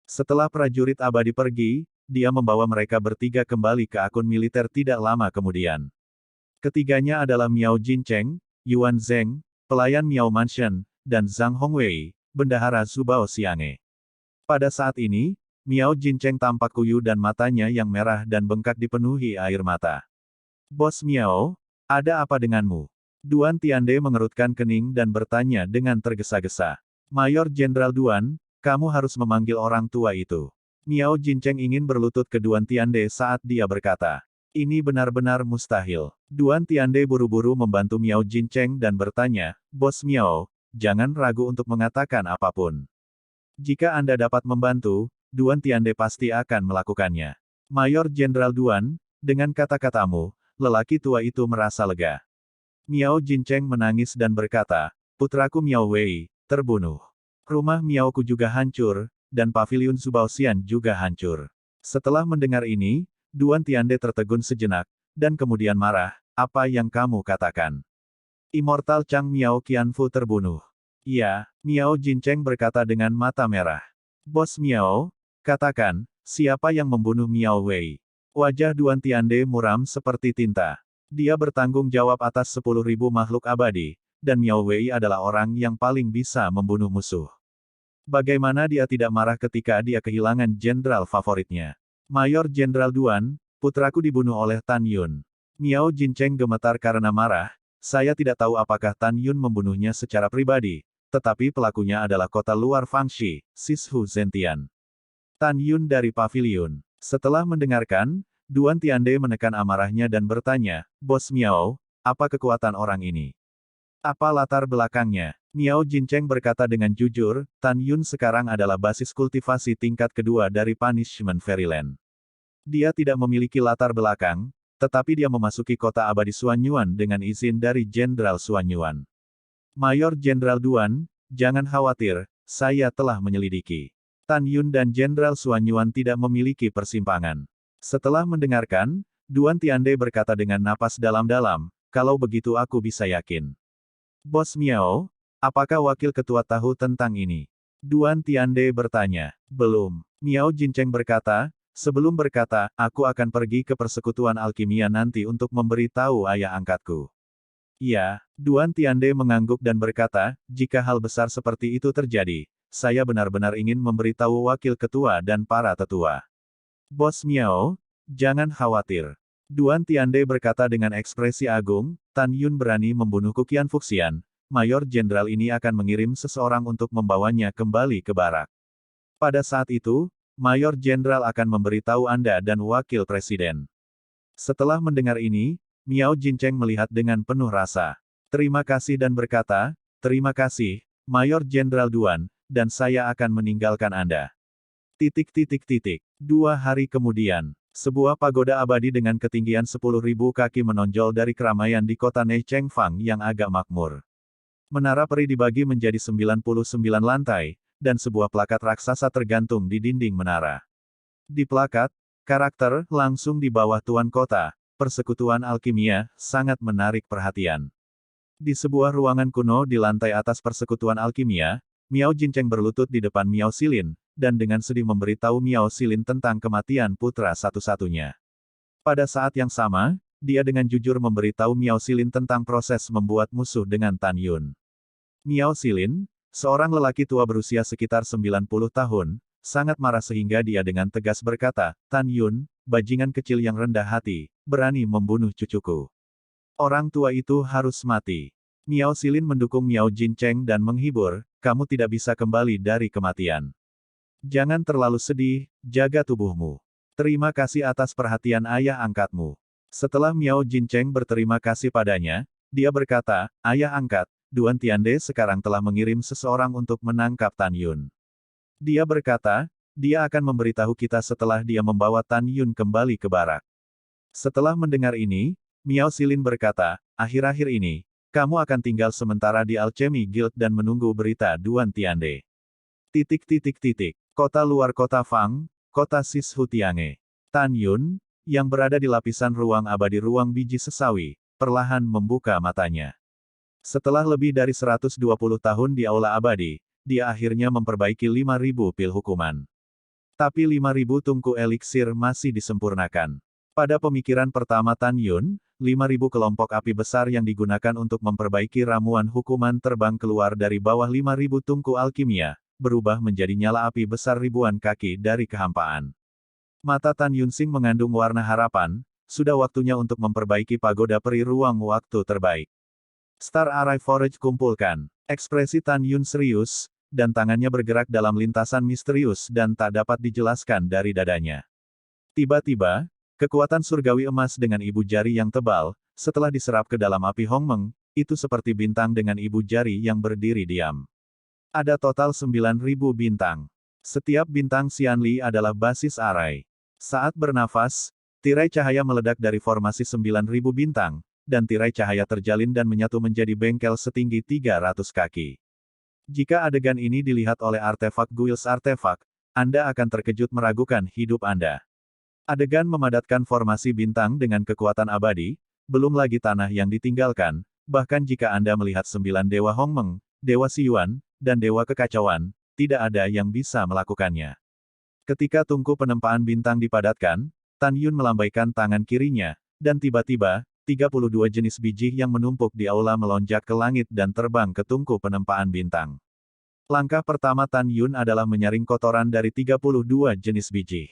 Setelah prajurit abadi pergi, dia membawa mereka bertiga kembali ke akun militer tidak lama kemudian. Ketiganya adalah Miao Jincheng, Yuan Zheng, pelayan Miao Mansion, dan Zhang Hongwei, bendahara Zubao Xiange. Pada saat ini, Miao Jincheng tampak kuyu dan matanya yang merah dan bengkak dipenuhi air mata. Bos Miao, ada apa denganmu? Duan Tiande mengerutkan kening dan bertanya dengan tergesa-gesa. Mayor Jenderal Duan, kamu harus memanggil orang tua itu. Miao Jincheng ingin berlutut ke Duan Tiande saat dia berkata. Ini benar-benar mustahil. Duan Tiande buru-buru membantu Miao Jincheng dan bertanya, Bos Miao, jangan ragu untuk mengatakan apapun. Jika Anda dapat membantu, Duan Tiande pasti akan melakukannya. Mayor Jenderal Duan, dengan kata-katamu, lelaki tua itu merasa lega. Miao Jincheng menangis dan berkata, putraku Miao Wei, terbunuh. Rumah Miaoku juga hancur, dan paviliun Zubaoxian juga hancur. Setelah mendengar ini, Duan Tiande tertegun sejenak, dan kemudian marah, apa yang kamu katakan? Immortal Chang Miao Qianfu terbunuh. Iya, Miao Jincheng berkata dengan mata merah. Bos Miao, katakan, siapa yang membunuh Miao Wei? Wajah Duan Tiande muram seperti tinta. Dia bertanggung jawab atas 10.000 makhluk abadi, dan Miao Wei adalah orang yang paling bisa membunuh musuh. Bagaimana dia tidak marah ketika dia kehilangan jenderal favoritnya? Mayor Jenderal Duan, putraku dibunuh oleh Tan Yun. Miao Jincheng gemetar karena marah, saya tidak tahu apakah Tan Yun membunuhnya secara pribadi, tetapi pelakunya adalah kota luar Fangxi, Sishu Zentian. Tan Yun dari paviliun. Setelah mendengarkan, Duan Tiande menekan amarahnya dan bertanya, Bos Miao, apa kekuatan orang ini? Apa latar belakangnya? Miao Jincheng berkata dengan jujur, Tan Yun sekarang adalah basis kultivasi tingkat kedua dari Punishment Fairyland. Dia tidak memiliki latar belakang, tetapi dia memasuki kota abadi Suanyuan dengan izin dari Jenderal Suanyuan. Mayor Jenderal Duan, jangan khawatir, saya telah menyelidiki. Tan Yun dan Jenderal Suanyuan tidak memiliki persimpangan. Setelah mendengarkan, Duan Tiande berkata dengan napas dalam-dalam, kalau begitu aku bisa yakin. Bos Miao, apakah wakil ketua tahu tentang ini? Duan Tiande bertanya. Belum. Miao Jincheng berkata, sebelum berkata, aku akan pergi ke persekutuan alkimia nanti untuk memberi tahu ayah angkatku. Ya, Duan Tiande mengangguk dan berkata, jika hal besar seperti itu terjadi, saya benar-benar ingin memberitahu wakil ketua dan para tetua. Bos Miao, jangan khawatir. Duan Tiande berkata dengan ekspresi agung, Tan Yun berani membunuh Kukian Fuxian, Mayor Jenderal ini akan mengirim seseorang untuk membawanya kembali ke barak. Pada saat itu, Mayor Jenderal akan memberitahu Anda dan Wakil Presiden. Setelah mendengar ini, Miao Jincheng melihat dengan penuh rasa. Terima kasih dan berkata, terima kasih, Mayor Jenderal Duan, dan saya akan meninggalkan Anda. 2 hari kemudian, sebuah pagoda abadi dengan ketinggian 10.000 kaki menonjol dari keramaian di kota Nechengfang yang agak makmur. Menara peri dibagi menjadi 99 lantai, dan sebuah plakat raksasa tergantung di dinding menara. Di plakat, karakter langsung di bawah Tuan Kota, Persekutuan Alkimia, sangat menarik perhatian. Di sebuah ruangan kuno di lantai atas Persekutuan Alkimia, Miao Jincheng berlutut di depan Miao Xilin, dan dengan sedih memberitahu Miao Xilin tentang kematian putra satu-satunya. Pada saat yang sama, dia dengan jujur memberitahu Miao Xilin tentang proses membuat musuh dengan Tan Yun. Miao Xilin, seorang lelaki tua berusia sekitar 90 tahun, sangat marah sehingga dia dengan tegas berkata, Tan Yun, bajingan kecil yang rendah hati, berani membunuh cucuku. Orang tua itu harus mati. Miao Xilin mendukung Miao Jincheng dan menghibur, kamu tidak bisa kembali dari kematian. Jangan terlalu sedih, jaga tubuhmu. Terima kasih atas perhatian ayah angkatmu. Setelah Miao Jincheng berterima kasih padanya, dia berkata, ayah angkat, Duan Tiande sekarang telah mengirim seseorang untuk menangkap Tan Yun. Dia berkata, dia akan memberitahu kita setelah dia membawa Tan Yun kembali ke barak. Setelah mendengar ini, Miao Xilin berkata, akhir-akhir ini, kamu akan tinggal sementara di Alchemy Guild dan menunggu berita Duan Tiande. Kota luar kota Fang, kota Sishu Tiange. Tan Yun, yang berada di lapisan ruang abadi ruang biji sesawi, perlahan membuka matanya. Setelah lebih dari 120 tahun di Aula Abadi, dia akhirnya memperbaiki 5.000 pil hukuman. Tapi 5.000 tungku eliksir masih disempurnakan. Pada pemikiran pertama Tan Yun, 5.000 kelompok api besar yang digunakan untuk memperbaiki ramuan hukuman terbang keluar dari bawah 5.000 tungku alkimia, berubah menjadi nyala api besar ribuan kaki dari kehampaan. Mata Tan Yunsing mengandung warna harapan, sudah waktunya untuk memperbaiki pagoda peri ruang waktu terbaik. Star Array Forage kumpulkan. Ekspresi Tan Yun serius, dan tangannya bergerak dalam lintasan misterius dan tak dapat dijelaskan dari dadanya. Tiba-tiba, kekuatan surgawi emas dengan ibu jari yang tebal, setelah diserap ke dalam api Hongmeng, itu seperti bintang dengan ibu jari yang berdiri diam. Ada total 9.000 bintang. Setiap bintang Xianli adalah basis arai. Saat bernafas, tirai cahaya meledak dari formasi 9.000 bintang, dan tirai cahaya terjalin dan menyatu menjadi bengkel setinggi 300 kaki. Jika adegan ini dilihat oleh artefak Guils artefak, Anda akan terkejut meragukan hidup Anda. Adegan memadatkan formasi bintang dengan kekuatan abadi, belum lagi tanah yang ditinggalkan, bahkan jika Anda melihat 9 Dewa Hongmeng, Dewa Siyuan, dan Dewa Kekacauan, tidak ada yang bisa melakukannya. Ketika tungku penempaan bintang dipadatkan, Tan Yun melambaikan tangan kirinya, dan tiba-tiba, 32 jenis biji yang menumpuk di aula melonjak ke langit dan terbang ke tungku penempaan bintang. Langkah pertama Tan Yun adalah menyaring kotoran dari 32 jenis biji.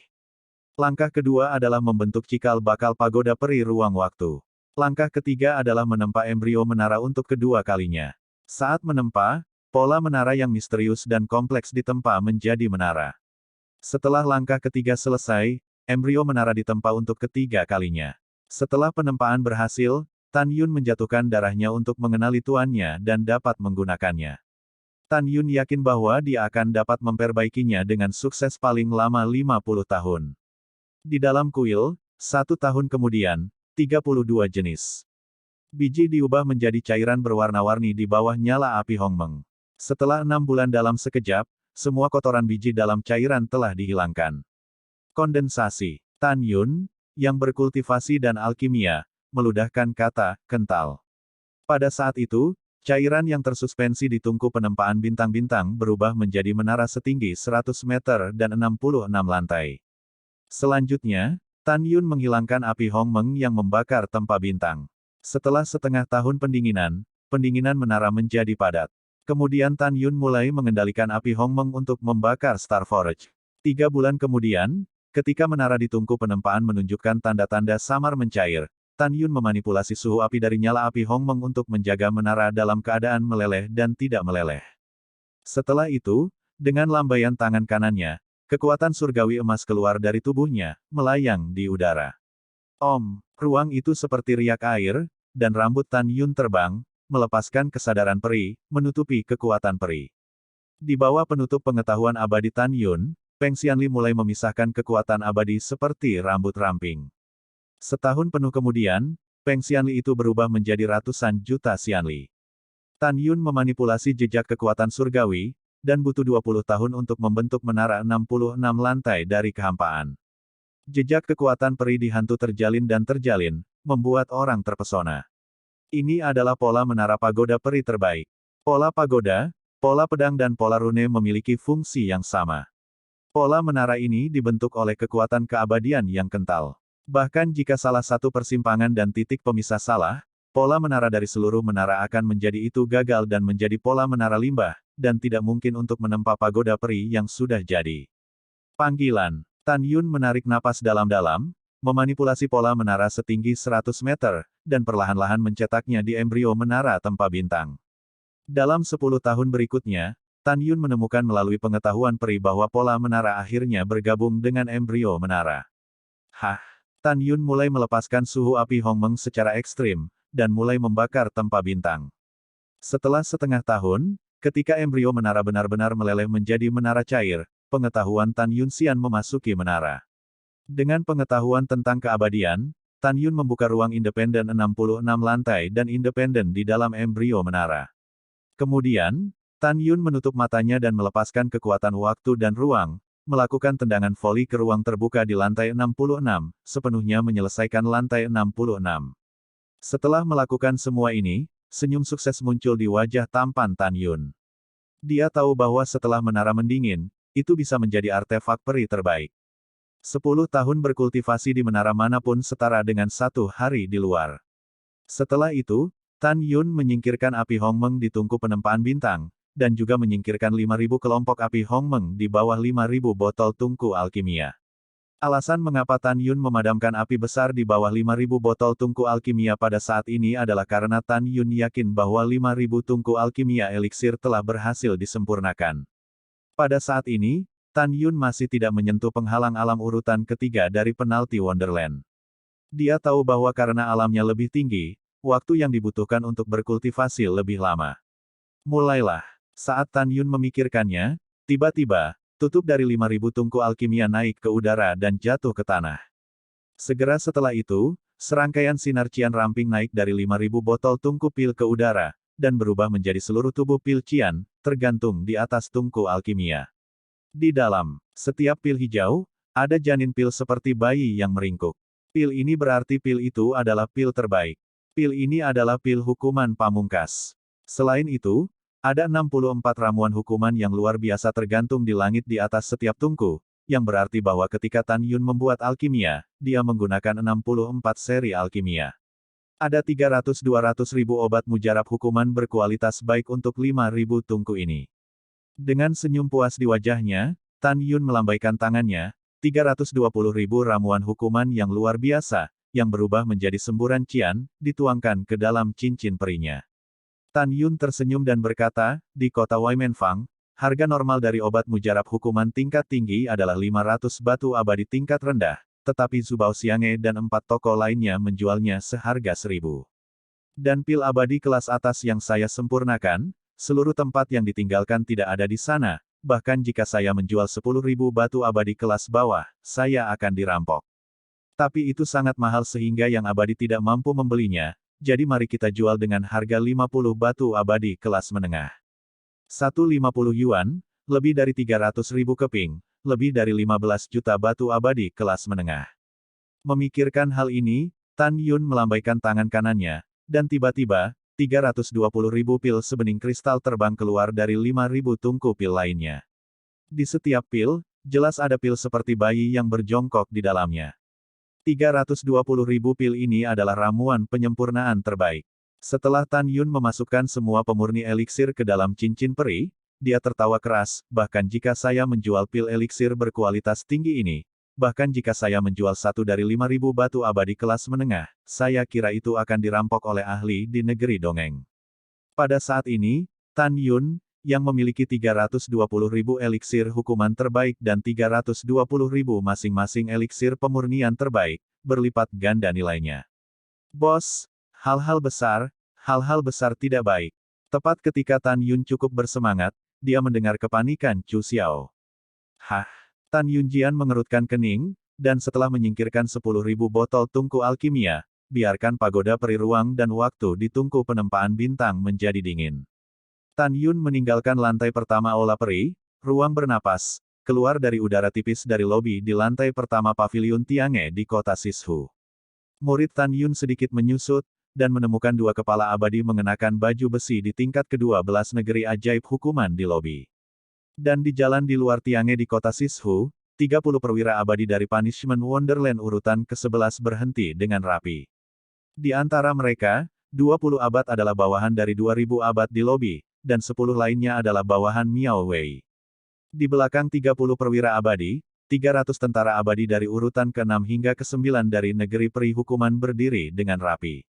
Langkah kedua adalah membentuk cikal bakal pagoda peri ruang waktu. Langkah ketiga adalah menempa embrio menara untuk kedua kalinya. Saat menempa, pola menara yang misterius dan kompleks ditempa menjadi menara. Setelah langkah ketiga selesai, embrio menara ditempa untuk ketiga kalinya. Setelah penempaan berhasil, Tan Yun menjatuhkan darahnya untuk mengenali tuannya dan dapat menggunakannya. Tan Yun yakin bahwa dia akan dapat memperbaikinya dengan sukses paling lama 50 tahun. Di dalam kuil, 1 tahun kemudian, 32 jenis biji diubah menjadi cairan berwarna-warni di bawah nyala api Hongmeng. Setelah 6 bulan dalam sekejap, semua kotoran biji dalam cairan telah dihilangkan. Kondensasi. Tan Yun, yang berkultivasi dan alkimia, meludahkan kata, kental. Pada saat itu, cairan yang tersuspensi di tungku penempaan bintang-bintang berubah menjadi menara setinggi 100 meter dan 66 lantai. Selanjutnya, Tan Yun menghilangkan api Hongmeng yang membakar tempa bintang. Setelah setengah tahun pendinginan menara menjadi padat. Kemudian Tan Yun mulai mengendalikan api Hongmeng untuk membakar Star Forge. 3 bulan kemudian, ketika menara di tungku penempaan menunjukkan tanda-tanda samar mencair, Tan Yun memanipulasi suhu api dari nyala api Hongmeng untuk menjaga menara dalam keadaan meleleh dan tidak meleleh. Setelah itu, dengan lambaian tangan kanannya, kekuatan surgawi emas keluar dari tubuhnya, melayang di udara. Om, ruang itu seperti riak air, dan rambut Tan Yun terbang, melepaskan kesadaran peri, menutupi kekuatan peri. Di bawah penutup pengetahuan abadi Tan Yun, Peng Xianli mulai memisahkan kekuatan abadi seperti rambut ramping. Setahun penuh kemudian, Peng Xianli itu berubah menjadi ratusan juta Xianli. Tan Yun memanipulasi jejak kekuatan surgawi, dan butuh 20 tahun untuk membentuk menara 66 lantai dari kehampaan. Jejak kekuatan peri di hantu terjalin dan terjalin, membuat orang terpesona. Ini adalah pola menara pagoda peri terbaik. Pola pagoda, pola pedang dan pola rune memiliki fungsi yang sama. Pola menara ini dibentuk oleh kekuatan keabadian yang kental. Bahkan jika salah satu persimpangan dan titik pemisah salah, pola menara dari seluruh menara akan menjadi itu gagal dan menjadi pola menara limbah, dan tidak mungkin untuk menempa pagoda peri yang sudah jadi. Panggilan. Tan Yun menarik napas dalam-dalam, memanipulasi pola menara setinggi 100 meter, dan perlahan-lahan mencetaknya di embrio menara tempa bintang. Dalam 10 tahun berikutnya, Tan Yun menemukan melalui pengetahuan peri bahwa pola menara akhirnya bergabung dengan embrio menara. Tan Yun mulai melepaskan suhu api Hongmeng secara ekstrim, dan mulai membakar tempa bintang. Setelah setengah tahun, ketika embrio menara benar-benar meleleh menjadi menara cair, pengetahuan Tan Yun Xian memasuki menara. Dengan pengetahuan tentang keabadian, Tan Yun membuka ruang independen 66 lantai dan independen di dalam embrio menara. Kemudian, Tan Yun menutup matanya dan melepaskan kekuatan waktu dan ruang, melakukan tendangan voli ke ruang terbuka di lantai 66, sepenuhnya menyelesaikan lantai 66. Setelah melakukan semua ini, senyum sukses muncul di wajah tampan Tan Yun. Dia tahu bahwa setelah menara mendingin, itu bisa menjadi artefak peri terbaik. 10 tahun berkultivasi di menara manapun setara dengan 1 hari di luar. Setelah itu, Tan Yun menyingkirkan api Hongmeng di tungku penempaan bintang, dan juga menyingkirkan 5.000 kelompok api Hongmeng di bawah 5.000 botol tungku alkimia. Alasan mengapa Tan Yun memadamkan api besar di bawah 5.000 botol tungku alkimia pada saat ini adalah karena Tan Yun yakin bahwa 5.000 tungku alkimia eliksir telah berhasil disempurnakan. Pada saat ini, Tan Yun masih tidak menyentuh penghalang alam urutan ketiga dari penalti Wonderland. Dia tahu bahwa karena alamnya lebih tinggi, waktu yang dibutuhkan untuk berkultivasi lebih lama. Mulailah. Saat Tan Yun memikirkannya, tiba-tiba, tutup dari 5.000 tungku alkimia naik ke udara dan jatuh ke tanah. Segera setelah itu, serangkaian sinar cian ramping naik dari 5.000 botol tungku pil ke udara, dan berubah menjadi seluruh tubuh pil Qian, tergantung di atas tungku alkimia. Di dalam setiap pil hijau, ada janin pil seperti bayi yang meringkuk. Pil ini berarti pil itu adalah pil terbaik. Pil ini adalah pil hukuman pamungkas. Selain itu, ada 64 ramuan hukuman yang luar biasa tergantung di langit di atas setiap tungku, yang berarti bahwa ketika Tan Yun membuat alkimia, dia menggunakan 64 seri alkimia. Ada 300-200 ribu obat mujarab hukuman berkualitas baik untuk 5.000 tungku ini. Dengan senyum puas di wajahnya, Tan Yun melambaikan tangannya, 320 ribu ramuan hukuman yang luar biasa, yang berubah menjadi semburan Qian, dituangkan ke dalam cincin perinya. Tan Yun tersenyum dan berkata, di kota Waimenfang, harga normal dari obat mujarab hukuman tingkat tinggi adalah 500 batu abadi tingkat rendah, tetapi Zubao Xiange dan 4 toko lainnya menjualnya seharga 1.000. Dan pil abadi kelas atas yang saya sempurnakan, seluruh tempat yang ditinggalkan tidak ada di sana, bahkan jika saya menjual 10.000 batu abadi kelas bawah, saya akan dirampok. Tapi itu sangat mahal sehingga yang abadi tidak mampu membelinya, jadi mari kita jual dengan harga 50 batu abadi kelas menengah. 150 yuan, lebih dari 300.000 keping, lebih dari 15 juta batu abadi kelas menengah. Memikirkan hal ini, Tan Yun melambaikan tangan kanannya, dan tiba-tiba, 320.000 pil sebening kristal terbang keluar dari 5.000 tungku pil lainnya. Di setiap pil, jelas ada pil seperti bayi yang berjongkok di dalamnya. 320.000 pil ini adalah ramuan penyempurnaan terbaik. Setelah Tan Yun memasukkan semua pemurni eliksir ke dalam cincin peri, dia tertawa keras, bahkan jika saya menjual pil eliksir berkualitas tinggi ini, bahkan jika saya menjual satu dari 5.000 batu abadi kelas menengah, saya kira itu akan dirampok oleh ahli di negeri dongeng. Pada saat ini, Tan Yun, yang memiliki 320.000 eliksir hukuman terbaik dan 320.000 masing-masing eliksir pemurnian terbaik, berlipat ganda nilainya. Bos, hal-hal besar tidak baik. Tepat ketika Tan Yun cukup bersemangat, dia mendengar kepanikan Chu Xiao. Hah? Tan Yunjian mengerutkan kening, dan setelah menyingkirkan 10.000 botol tungku alkimia, biarkan pagoda peri ruang dan waktu di tungku penempaan bintang menjadi dingin. Tan Yun meninggalkan lantai pertama aula peri, ruang bernapas, keluar dari udara tipis dari lobi di lantai pertama paviliun Tiange di kota Sishu. Murid Tan Yun sedikit menyusut, dan menemukan dua kepala abadi mengenakan baju besi di tingkat ke-12 negeri ajaib hukuman di lobi. Dan di jalan di luar Tiange di kota Sishu, 30 perwira abadi dari Punishment Wonderland urutan ke-11 berhenti dengan rapi. Di antara mereka, 20 abad adalah bawahan dari 2.000 abad di lobi, dan 10 lainnya adalah bawahan Miao Wei. Di belakang 30 perwira abadi, 300 tentara abadi dari urutan ke-6 hingga ke-9 dari negeri peri hukuman berdiri dengan rapi.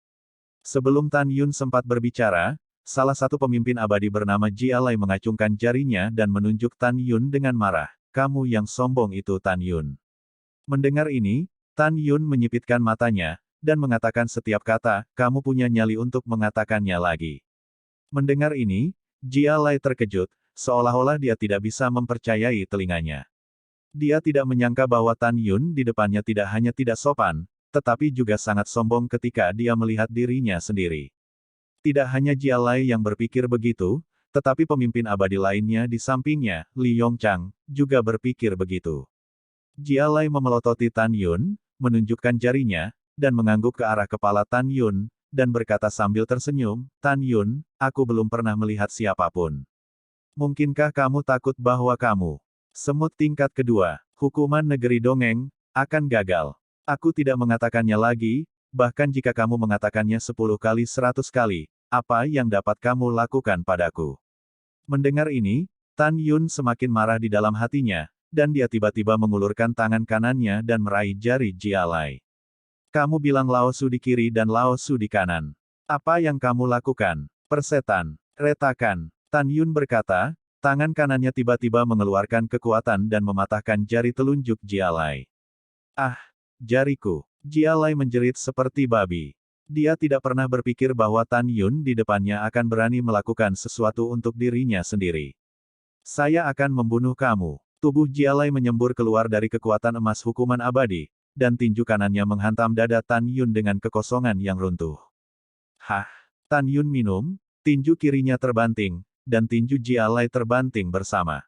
Sebelum Tan Yun sempat berbicara, salah satu pemimpin abadi bernama Ji Alai mengacungkan jarinya dan menunjuk Tan Yun dengan marah. Kamu yang sombong itu Tan Yun. Mendengar ini, Tan Yun menyipitkan matanya, dan mengatakan setiap kata, kamu punya nyali untuk mengatakannya lagi. Mendengar ini, Ji Alai terkejut, seolah-olah dia tidak bisa mempercayai telinganya. Dia tidak menyangka bahwa Tan Yun di depannya tidak hanya tidak sopan, tetapi juga sangat sombong ketika dia melihat dirinya sendiri. Tidak hanya Ji Alai yang berpikir begitu, tetapi pemimpin abadi lainnya di sampingnya, Li Yongchang, juga berpikir begitu. Ji Alai memelototi Tan Yun, menunjukkan jarinya, dan mengangguk ke arah kepala Tan Yun, dan berkata sambil tersenyum, Tan Yun, aku belum pernah melihat siapapun. Mungkinkah kamu takut bahwa kamu, semut tingkat kedua, hukuman negeri dongeng, akan gagal? Aku tidak mengatakannya lagi, bahkan jika kamu mengatakannya 10 kali 100 kali, apa yang dapat kamu lakukan padaku? Mendengar ini, Tan Yun semakin marah di dalam hatinya, dan dia tiba-tiba mengulurkan tangan kanannya dan meraih jari Ji Alai. Kamu bilang Lao Su di kiri dan Lao Su di kanan. Apa yang kamu lakukan? Persetan. Retakan. Tan Yun berkata, tangan kanannya tiba-tiba mengeluarkan kekuatan dan mematahkan jari telunjuk Ji Alai. Ah, jariku. Ji Alai menjerit seperti babi. Dia tidak pernah berpikir bahwa Tan Yun di depannya akan berani melakukan sesuatu untuk dirinya sendiri. Saya akan membunuh kamu. Tubuh Ji Alai menyembur keluar dari kekuatan emas hukuman abadi, dan tinju kanannya menghantam dada Tan Yun dengan kekosongan yang runtuh. Hah? Tan Yun minum, Tinju kirinya terbanting, dan tinju Jialai terbanting bersama.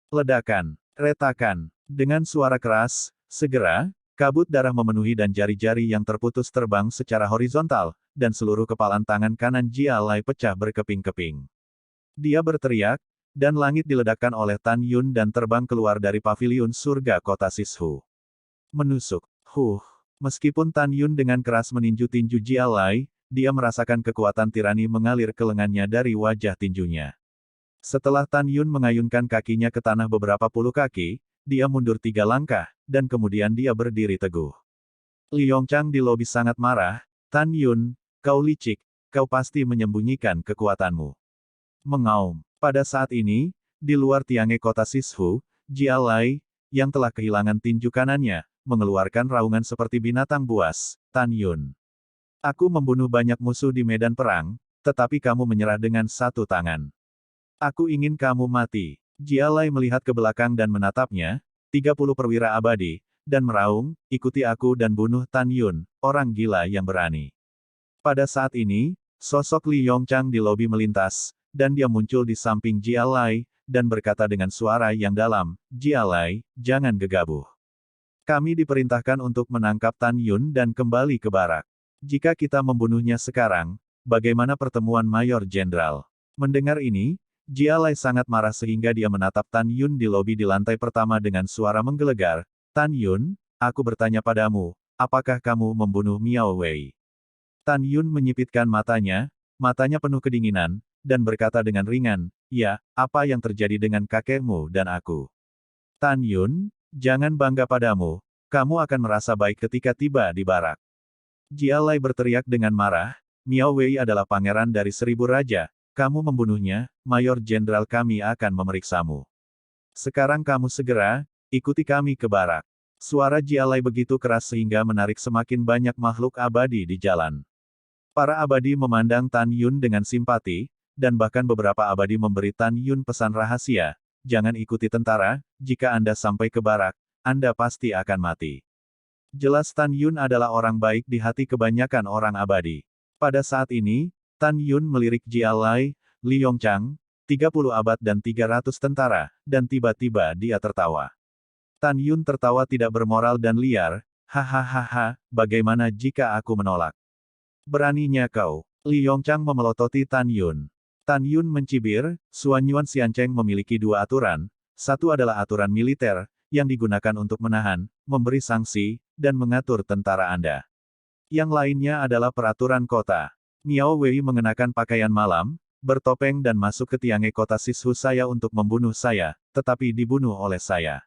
Ledakan, retakan, dengan suara keras, segera, kabut darah memenuhi dan jari-jari yang terputus terbang secara horizontal, dan seluruh kepalan tangan kanan Jialai pecah berkeping-keping. Dia berteriak, dan langit diledakkan oleh Tan Yun dan terbang keluar dari paviliun surga kota Sishu. Menusuk. Meskipun Tan Yun dengan keras meninju tinju Jialai, dia merasakan kekuatan tirani mengalir ke lengannya dari wajah tinjunya. Setelah Tan Yun mengayunkan kakinya ke tanah beberapa puluh kaki, dia mundur 3 langkah, dan kemudian dia berdiri teguh. Li Yongchang di lobi sangat marah. Tan Yun, kau licik, kau pasti menyembunyikan kekuatanmu. Mengaum. Pada saat ini, di luar tiange kota Sishu, Jialai, yang telah kehilangan tinju kanannya, mengeluarkan raungan seperti binatang buas. Tan Yun. Aku membunuh banyak musuh di medan perang, tetapi kamu menyerah dengan satu tangan. Aku ingin kamu mati. Jialai melihat ke belakang dan menatapnya, 30 perwira abadi, dan meraung, ikuti aku dan bunuh Tan Yun, orang gila yang berani. Pada saat ini, sosok Li Yongchang di lobi melintas, dan dia muncul di samping Jialai, dan berkata dengan suara yang dalam, Jialai, jangan gegabah. Kami diperintahkan untuk menangkap Tan Yun dan kembali ke barak. Jika kita membunuhnya sekarang, bagaimana pertemuan Mayor Jenderal? Mendengar ini, Jialai sangat marah sehingga dia menatap Tan Yun di lobi di lantai pertama dengan suara menggelegar. Tan Yun, aku bertanya padamu, apakah kamu membunuh Miao Wei? Tan Yun menyipitkan matanya penuh kedinginan, dan berkata dengan ringan, ya, apa yang terjadi dengan kakekmu dan aku? Tan Yun, jangan bangga padamu, kamu akan merasa baik ketika tiba di barak. Jialai berteriak dengan marah, Miao Wei adalah pangeran dari 1000 raja, kamu membunuhnya, Mayor Jenderal kami akan memeriksamu. Sekarang kamu segera, ikuti kami ke barak. Suara Jialai begitu keras sehingga menarik semakin banyak makhluk abadi di jalan. Para abadi memandang Tan Yun dengan simpati, dan bahkan beberapa abadi memberi Tan Yun pesan rahasia, jangan ikuti tentara, jika Anda sampai ke barak, Anda pasti akan mati. Jelas Tan Yun adalah orang baik di hati kebanyakan orang abadi. Pada saat ini, Tan Yun melirik Jialai, Li Yongchang, 30 abad dan 300 tentara, dan tiba-tiba dia tertawa. Tan Yun tertawa tidak bermoral dan liar, hahaha, bagaimana jika aku menolak? Beraninya kau. Li Yongchang memelototi Tan Yun. Tan Yun mencibir, Suanyuan Xiancheng memiliki 2 aturan, satu adalah aturan militer, yang digunakan untuk menahan, memberi sanksi, dan mengatur tentara Anda. Yang lainnya adalah peraturan kota. Miao Wei mengenakan pakaian malam, bertopeng dan masuk ke tiange kota Sishu saya untuk membunuh saya, tetapi dibunuh oleh saya.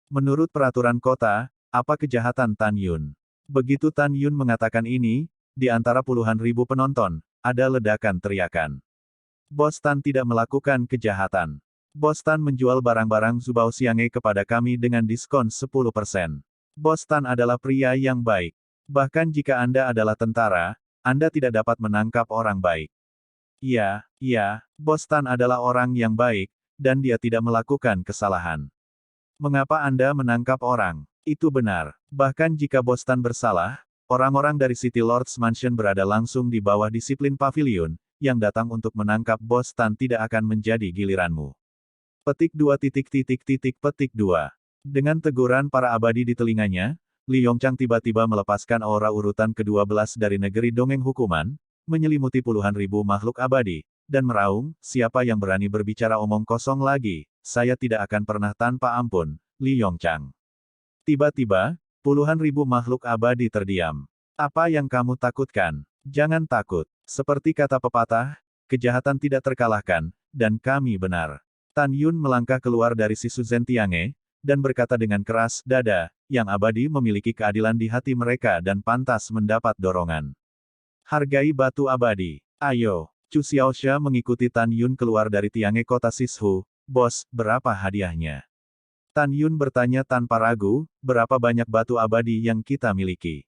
Menurut peraturan kota, apa kejahatan Tan Yun? Begitu Tan Yun mengatakan ini, di antara puluhan ribu penonton, ada ledakan teriakan. Bos Tan tidak melakukan kejahatan. Bos Tan menjual barang-barang Zubao Xiange kepada kami dengan diskon 10%. Bos Tan adalah pria yang baik. Bahkan jika Anda adalah tentara, Anda tidak dapat menangkap orang baik. Iya, Bos Tan adalah orang yang baik, dan dia tidak melakukan kesalahan. Mengapa Anda menangkap orang? Itu benar. Bahkan jika Bos Tan bersalah, orang-orang dari City Lord's Mansion berada langsung di bawah disiplin pavilion, yang datang untuk menangkap Bos Tan tidak akan menjadi giliranmu. Petik 2. Dengan teguran para abadi di telinganya, Li Yongchang tiba-tiba melepaskan aura urutan ke-12 dari negeri dongeng hukuman, menyelimuti puluhan ribu makhluk abadi, dan meraung, siapa yang berani berbicara omong kosong lagi, saya tidak akan pernah tanpa ampun, Li Yongchang. Tiba-tiba, puluhan ribu makhluk abadi terdiam. Apa yang kamu takutkan? Jangan takut. Seperti kata pepatah, kejahatan tidak terkalahkan, dan kami benar. Tan Yun melangkah keluar dari Sishu Zentiange, dan berkata dengan keras, dada, yang abadi memiliki keadilan di hati mereka dan pantas mendapat dorongan. Hargai batu abadi. Ayo. Chu Xiaoxia mengikuti Tan Yun keluar dari tiange kota Sishu. Bos, berapa hadiahnya? Tan Yun bertanya tanpa ragu, berapa banyak batu abadi yang kita miliki?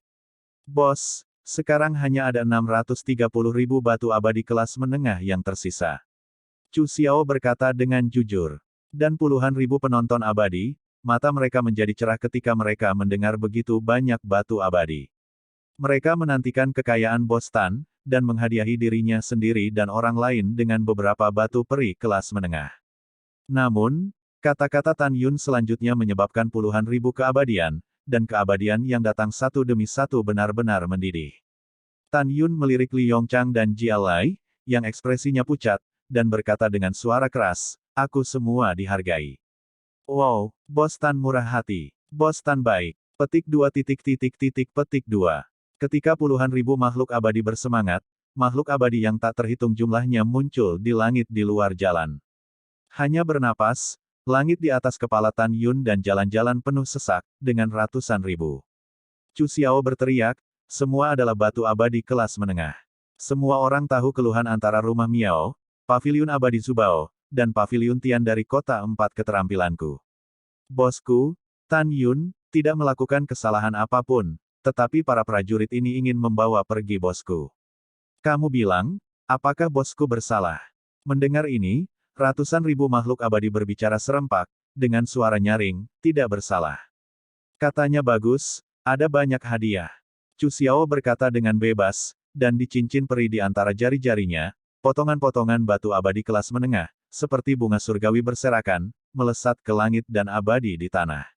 Bos, sekarang hanya ada 630.000 batu abadi kelas menengah yang tersisa. Chu Xiao berkata dengan jujur. Dan puluhan ribu penonton abadi, mata mereka menjadi cerah ketika mereka mendengar begitu banyak batu abadi. Mereka menantikan kekayaan Bos Tan, dan menghadiahi dirinya sendiri dan orang lain dengan beberapa batu peri kelas menengah. Namun, kata-kata Tan Yun selanjutnya menyebabkan puluhan ribu keabadian, dan keabadian yang datang satu demi satu benar-benar mendidih. Tan Yun melirik Li Yongchang dan Jia Lai, yang ekspresinya pucat, dan berkata dengan suara keras, "Aku semua dihargai." Wow, Bos Tan murah hati. Bos Tan baik. Petik 2. Ketika puluhan ribu makhluk abadi bersemangat, makhluk abadi yang tak terhitung jumlahnya muncul di langit di luar jalan. Hanya bernapas, langit di atas kepala Tan Yun dan jalan-jalan penuh sesak, dengan ratusan ribu. Chu Xiao berteriak, semua adalah batu abadi kelas menengah. Semua orang tahu keluhan antara rumah Miao, paviliun abadi Zubao, dan paviliun Tian dari kota empat keterampilanku. Bosku, Tan Yun, tidak melakukan kesalahan apapun, tetapi para prajurit ini ingin membawa pergi bosku. Kamu bilang, apakah bosku bersalah? Mendengar ini, ratusan ribu makhluk abadi berbicara serempak, dengan suara nyaring, tidak bersalah. Katanya bagus, ada banyak hadiah. Chu Xiao berkata dengan bebas, dan di cincin peri di antara jari-jarinya, potongan-potongan batu abadi kelas menengah, seperti bunga surgawi berserakan, melesat ke langit dan abadi di tanah.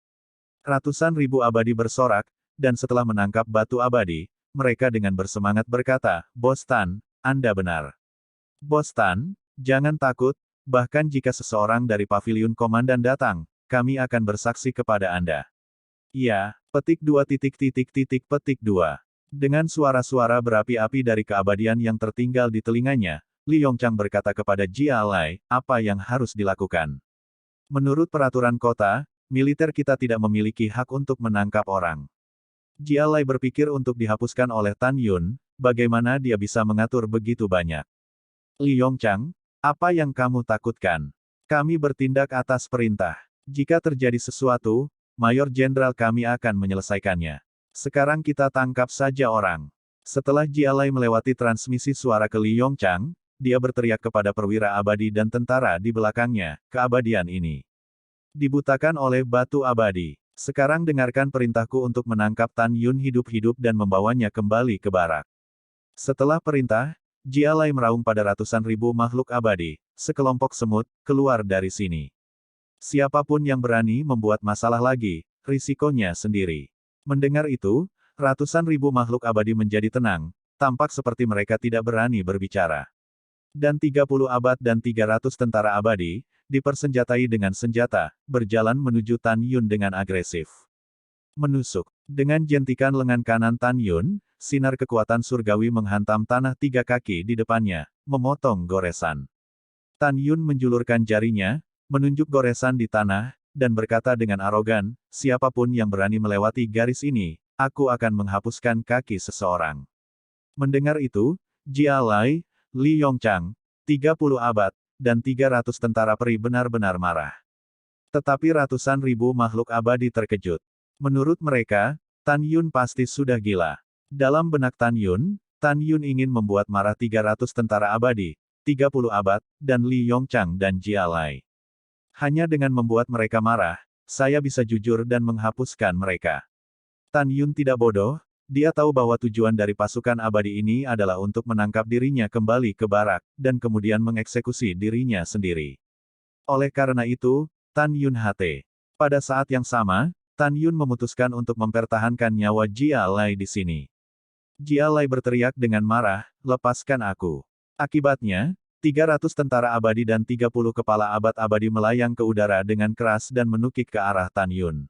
Ratusan ribu abadi bersorak, dan setelah menangkap batu abadi, mereka dengan bersemangat berkata, Bos Tan, Anda benar. Bos Tan, jangan takut, bahkan jika seseorang dari paviliun komandan datang, kami akan bersaksi kepada Anda. Ya, petik 2. Dengan suara-suara berapi-api dari keabadian yang tertinggal di telinganya, Li Yongchang berkata kepada Jia Lai, apa yang harus dilakukan? Menurut peraturan kota, militer kita tidak memiliki hak untuk menangkap orang. Jia Lai berpikir untuk dihapuskan oleh Tan Yun, bagaimana dia bisa mengatur begitu banyak. Li Yongchang, apa yang kamu takutkan? Kami bertindak atas perintah. Jika terjadi sesuatu, Mayor Jenderal kami akan menyelesaikannya. Sekarang kita tangkap saja orang. Setelah Jia Lai melewati transmisi suara ke Li Yongchang, dia berteriak kepada perwira abadi dan tentara di belakangnya, keabadian ini dibutakan oleh batu abadi. Sekarang dengarkan perintahku untuk menangkap Tan Yun hidup-hidup dan membawanya kembali ke barak. Setelah perintah, Jia Lai meraung pada ratusan ribu makhluk abadi, sekelompok semut, keluar dari sini. Siapapun yang berani membuat masalah lagi, risikonya sendiri. Mendengar itu, ratusan ribu makhluk abadi menjadi tenang, tampak seperti mereka tidak berani berbicara. Dan 30 abad dan 300 tentara abadi, dipersenjatai dengan senjata, berjalan menuju Tan Yun dengan agresif. Menusuk. Dengan jentikan lengan kanan Tan Yun, sinar kekuatan surgawi menghantam tanah 3 kaki di depannya, memotong goresan. Tan Yun menjulurkan jarinya, menunjuk goresan di tanah, dan berkata dengan arogan, siapapun yang berani melewati garis ini, aku akan menghapuskan kaki seseorang. Mendengar itu, Jia Lai, Li Yongchang, 30 abad, dan 300 tentara peri benar-benar marah. Tetapi ratusan ribu makhluk abadi terkejut. Menurut mereka, Tan Yun pasti sudah gila. Dalam benak Tan Yun ingin membuat marah 300 tentara abadi, 30 abad, dan Li Yongchang dan Jia Lai. Hanya dengan membuat mereka marah, saya bisa jujur dan menghapuskan mereka. Tan Yun tidak bodoh, dia tahu bahwa tujuan dari pasukan abadi ini adalah untuk menangkap dirinya kembali ke barak, dan kemudian mengeksekusi dirinya sendiri. Oleh karena itu, Tan Yun HT. Pada saat yang sama, Tan Yun memutuskan untuk mempertahankan nyawa Jia Lai di sini. Jia Lai berteriak dengan marah, lepaskan aku. Akibatnya, 300 tentara abadi dan 30 kepala abad abadi melayang ke udara dengan keras dan menukik ke arah Tan Yun.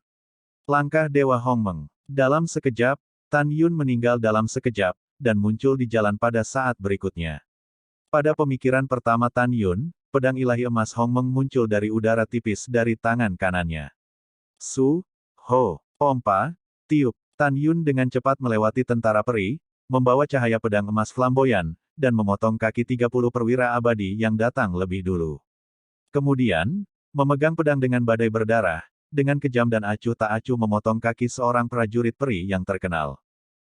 Langkah Dewa Hongmeng. Dalam sekejap, Tan Yun meninggal dalam sekejap, dan muncul di jalan pada saat berikutnya. Pada pemikiran pertama Tan Yun, pedang ilahi emas Hongmeng muncul dari udara tipis dari tangan kanannya. Su, Ho, pompa, tiup. Tan Yun dengan cepat melewati tentara peri, membawa cahaya pedang emas flamboyan, dan memotong kaki 30 perwira abadi yang datang lebih dulu. Kemudian, memegang pedang dengan badai berdarah, dengan kejam dan acuh tak acuh memotong kaki seorang prajurit peri yang terkenal.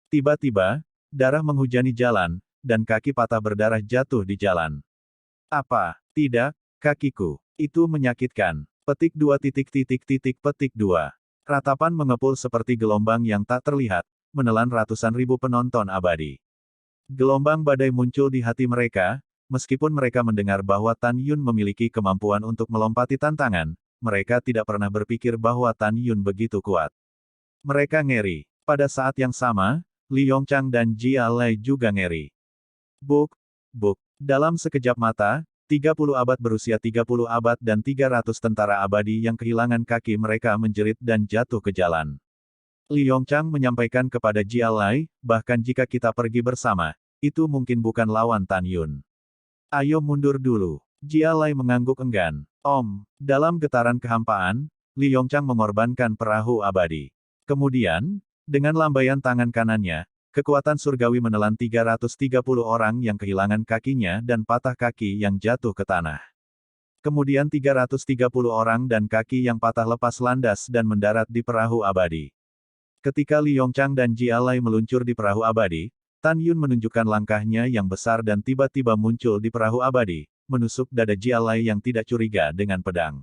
Tiba-tiba, darah menghujani jalan, dan kaki patah berdarah jatuh di jalan. Apa? Tidak, kakiku. Itu menyakitkan. Petik 2. Petik 2. Ratapan mengepul seperti gelombang yang tak terlihat, menelan ratusan ribu penonton abadi. Gelombang badai muncul di hati mereka, meskipun mereka mendengar bahwa Tan Yun memiliki kemampuan untuk melompati tantangan, mereka tidak pernah berpikir bahwa Tan Yun begitu kuat. Mereka ngeri. Pada saat yang sama, Li Yongchang dan Jia Lei juga ngeri. Buk, buk. Dalam sekejap mata, 30 abad berusia 30 abad dan 300 tentara abadi yang kehilangan kaki mereka menjerit dan jatuh ke jalan. Li Yongchang menyampaikan kepada Jia Lei, bahkan jika kita pergi bersama, itu mungkin bukan lawan Tan Yun. Ayo mundur dulu. Jia Lei mengangguk enggan. Dalam getaran kehampaan, Li Yongchang mengorbankan perahu abadi. Kemudian, dengan lambaian tangan kanannya, kekuatan surgawi menelan 330 orang yang kehilangan kakinya dan patah kaki yang jatuh ke tanah. Kemudian 330 orang dan kaki yang patah lepas landas dan mendarat di perahu abadi. Ketika Li Yongchang dan Jia Lei meluncur di perahu abadi, Tan Yun menunjukkan langkahnya yang besar dan tiba-tiba muncul di perahu abadi, menusuk dada Jia Lei yang tidak curiga dengan pedang.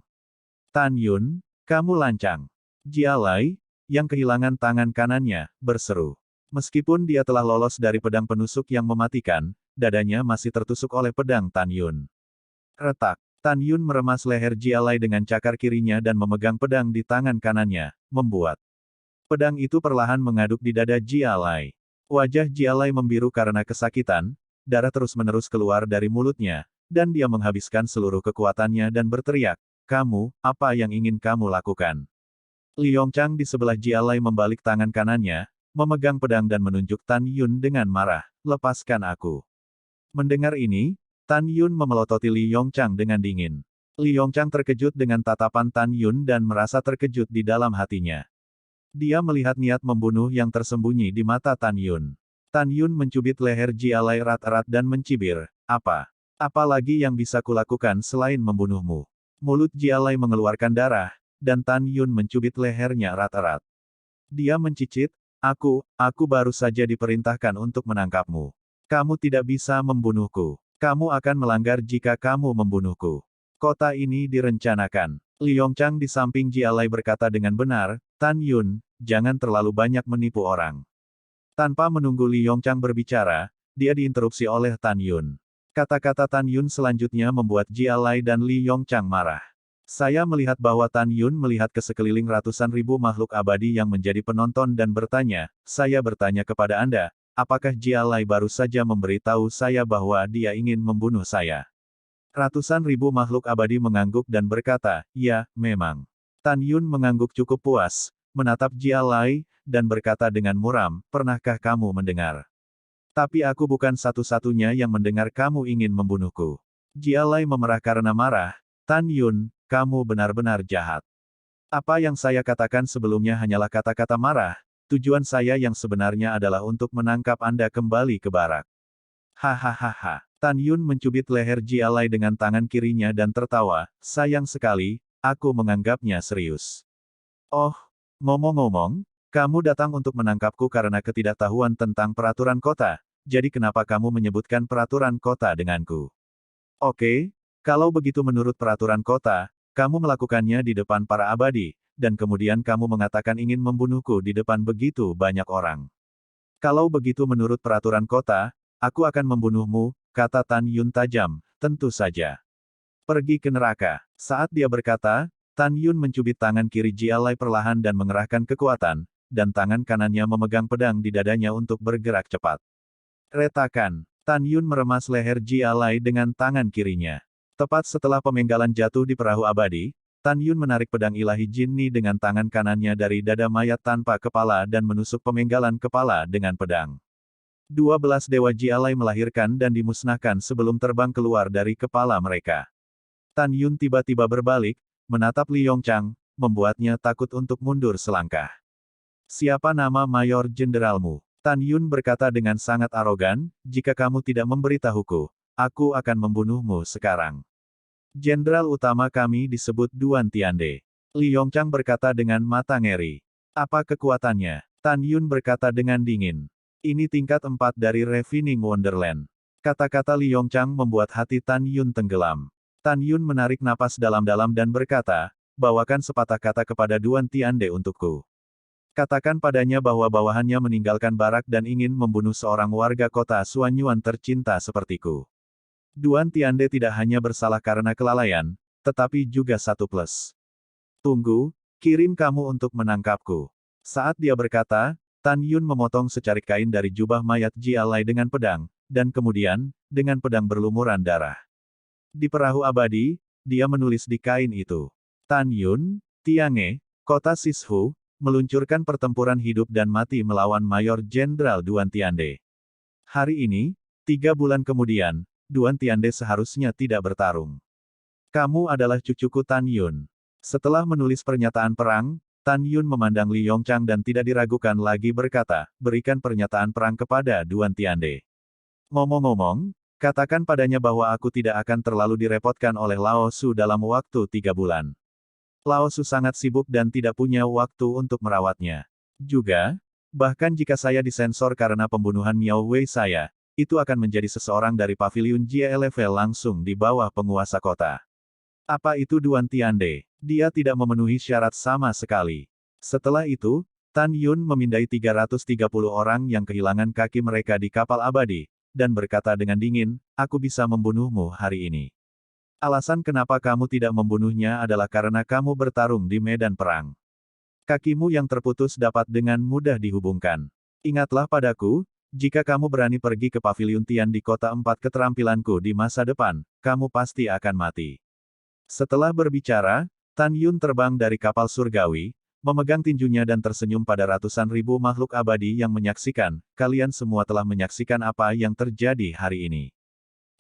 Tan Yun, kamu lancang. Jia Lei, yang kehilangan tangan kanannya, berseru. Meskipun dia telah lolos dari pedang penusuk yang mematikan, dadanya masih tertusuk oleh pedang Tan Yun. Retak. Tan Yun meremas leher Jia Lei dengan cakar kirinya dan memegang pedang di tangan kanannya, membuat pedang itu perlahan mengaduk di dada Jia Lei. Wajah Jia Lei membiru karena kesakitan, darah terus-menerus keluar dari mulutnya, dan dia menghabiskan seluruh kekuatannya dan berteriak, "Kamu, apa yang ingin kamu lakukan?" Li Yongchang di sebelah Jia Lei membalik tangan kanannya, memegang pedang dan menunjuk Tan Yun dengan marah, "Lepaskan aku." Mendengar ini, Tan Yun memelototi Li Yongchang dengan dingin. Li Yongchang terkejut dengan tatapan Tan Yun dan merasa terkejut di dalam hatinya. Dia melihat niat membunuh yang tersembunyi di mata Tan Yun. Tan Yun mencubit leher Jia Lei erat-erat dan mencibir, "Apa? Apa lagi yang bisa kulakukan selain membunuhmu?" Mulut Jia Lei mengeluarkan darah, dan Tan Yun mencubit lehernya erat-erat. Dia mencicit, Aku baru saja diperintahkan untuk menangkapmu. Kamu tidak bisa membunuhku. Kamu akan melanggar jika kamu membunuhku. Kota ini direncanakan." Li Yongchang di samping Jia Lei berkata dengan benar, "Tan Yun, jangan terlalu banyak menipu orang." Tanpa menunggu Li Yongchang berbicara, dia diinterupsi oleh Tan Yun. Kata-kata Tan Yun selanjutnya membuat Jia Lei dan Li Yongchang marah. Saya melihat bahwa Tan Yun melihat ke sekeliling ratusan ribu makhluk abadi yang menjadi penonton dan bertanya, "Saya bertanya kepada Anda, apakah Jia Lei baru saja memberitahu saya bahwa dia ingin membunuh saya?" Ratusan ribu makhluk abadi mengangguk dan berkata, "Ya, memang." Tan Yun mengangguk cukup puas, menatap Jia Lei, dan berkata dengan muram, "Pernahkah kamu mendengar? Tapi aku bukan satu-satunya yang mendengar kamu ingin membunuhku." Jia Lei memerah karena marah, "Tan Yun, kamu benar-benar jahat. Apa yang saya katakan sebelumnya hanyalah kata-kata marah, tujuan saya yang sebenarnya adalah untuk menangkap Anda kembali ke barak." Hahaha. Tan Yun mencubit leher Jia Lei dengan tangan kirinya dan tertawa, "Sayang sekali, aku menganggapnya serius." "Oh, ngomong-ngomong, kamu datang untuk menangkapku karena ketidaktahuan tentang peraturan kota, jadi kenapa kamu menyebutkan peraturan kota denganku?" "Oke, kalau begitu menurut peraturan kota, kamu melakukannya di depan para abadi, dan kemudian kamu mengatakan ingin membunuhku di depan begitu banyak orang. Kalau begitu menurut peraturan kota, aku akan membunuhmu," kata Tan Yun tajam, "tentu saja. Pergi ke neraka." Saat dia berkata, Tan Yun mencubit tangan kiri Jia Lei perlahan dan mengerahkan kekuatan, dan tangan kanannya memegang pedang di dadanya untuk bergerak cepat. Retakan. Tan Yun meremas leher Jia Lei dengan tangan kirinya. Tepat setelah pemenggalan jatuh di perahu abadi, Tan Yun menarik pedang ilahi Jinni dengan tangan kanannya dari dada mayat tanpa kepala dan menusuk pemenggalan kepala dengan pedang. 12 dewa Jia Lei melahirkan dan dimusnahkan sebelum terbang keluar dari kepala mereka. Tan Yun tiba-tiba berbalik, menatap Li Yongchang, membuatnya takut untuk mundur selangkah. "Siapa nama Mayor Jenderalmu?" Tan Yun berkata dengan sangat arogan, "Jika kamu tidak memberitahuku, aku akan membunuhmu sekarang." "Jenderal utama kami disebut Duan Tiande." Li Yongchang berkata dengan mata ngeri. "Apa kekuatannya?" Tan Yun berkata dengan dingin. "Ini tingkat 4 dari Refining Wonderland." Kata-kata Li Yongchang membuat hati Tan Yun tenggelam. Tan Yun menarik napas dalam-dalam dan berkata, "Bawakan sepatah kata kepada Duan Tiande untukku." Katakan padanya bahwa bawahannya meninggalkan barak dan ingin membunuh seorang warga kota Suanyuan tercinta sepertiku. Duan Tiande tidak hanya bersalah karena kelalaian, tetapi juga satu plus. Tunggu, kirim kamu untuk menangkapku. Saat dia berkata, Tan Yun memotong secarik kain dari jubah mayat Jia Lai dengan pedang, dan kemudian, dengan pedang berlumuran darah. Di perahu abadi, dia menulis di kain itu. Tan Yun, Tiange, kota Sishu, meluncurkan pertempuran hidup dan mati melawan Mayor Jenderal Duan Tiande. Hari ini, 3 bulan kemudian, Duan Tiande seharusnya tidak bertarung. Kamu adalah cucuku Tan Yun. Setelah menulis pernyataan perang, Tan Yun memandang Li Yongchang dan tidak diragukan lagi berkata, berikan pernyataan perang kepada Duan Tiande. Ngomong-ngomong, katakan padanya bahwa aku tidak akan terlalu direpotkan oleh Lao Su dalam waktu 3 bulan. Lao Su sangat sibuk dan tidak punya waktu untuk merawatnya. Juga, bahkan jika saya disensor karena pembunuhan Miao Wei saya, itu akan menjadi seseorang dari paviliun Jie level langsung di bawah penguasa kota. Apa itu Duan Tiande? Dia tidak memenuhi syarat sama sekali. Setelah itu, Tan Yun memindai 330 orang yang kehilangan kaki mereka di kapal abadi, dan berkata dengan dingin, aku bisa membunuhmu hari ini. Alasan kenapa kamu tidak membunuhnya adalah karena kamu bertarung di medan perang. Kakimu yang terputus dapat dengan mudah dihubungkan. Ingatlah padaku, jika kamu berani pergi ke paviliun Tian di kota 4 keterampilanku di masa depan, kamu pasti akan mati. Setelah berbicara, Tan Yun terbang dari kapal surgawi, memegang tinjunya dan tersenyum pada ratusan ribu makhluk abadi yang menyaksikan, kalian semua telah menyaksikan apa yang terjadi hari ini.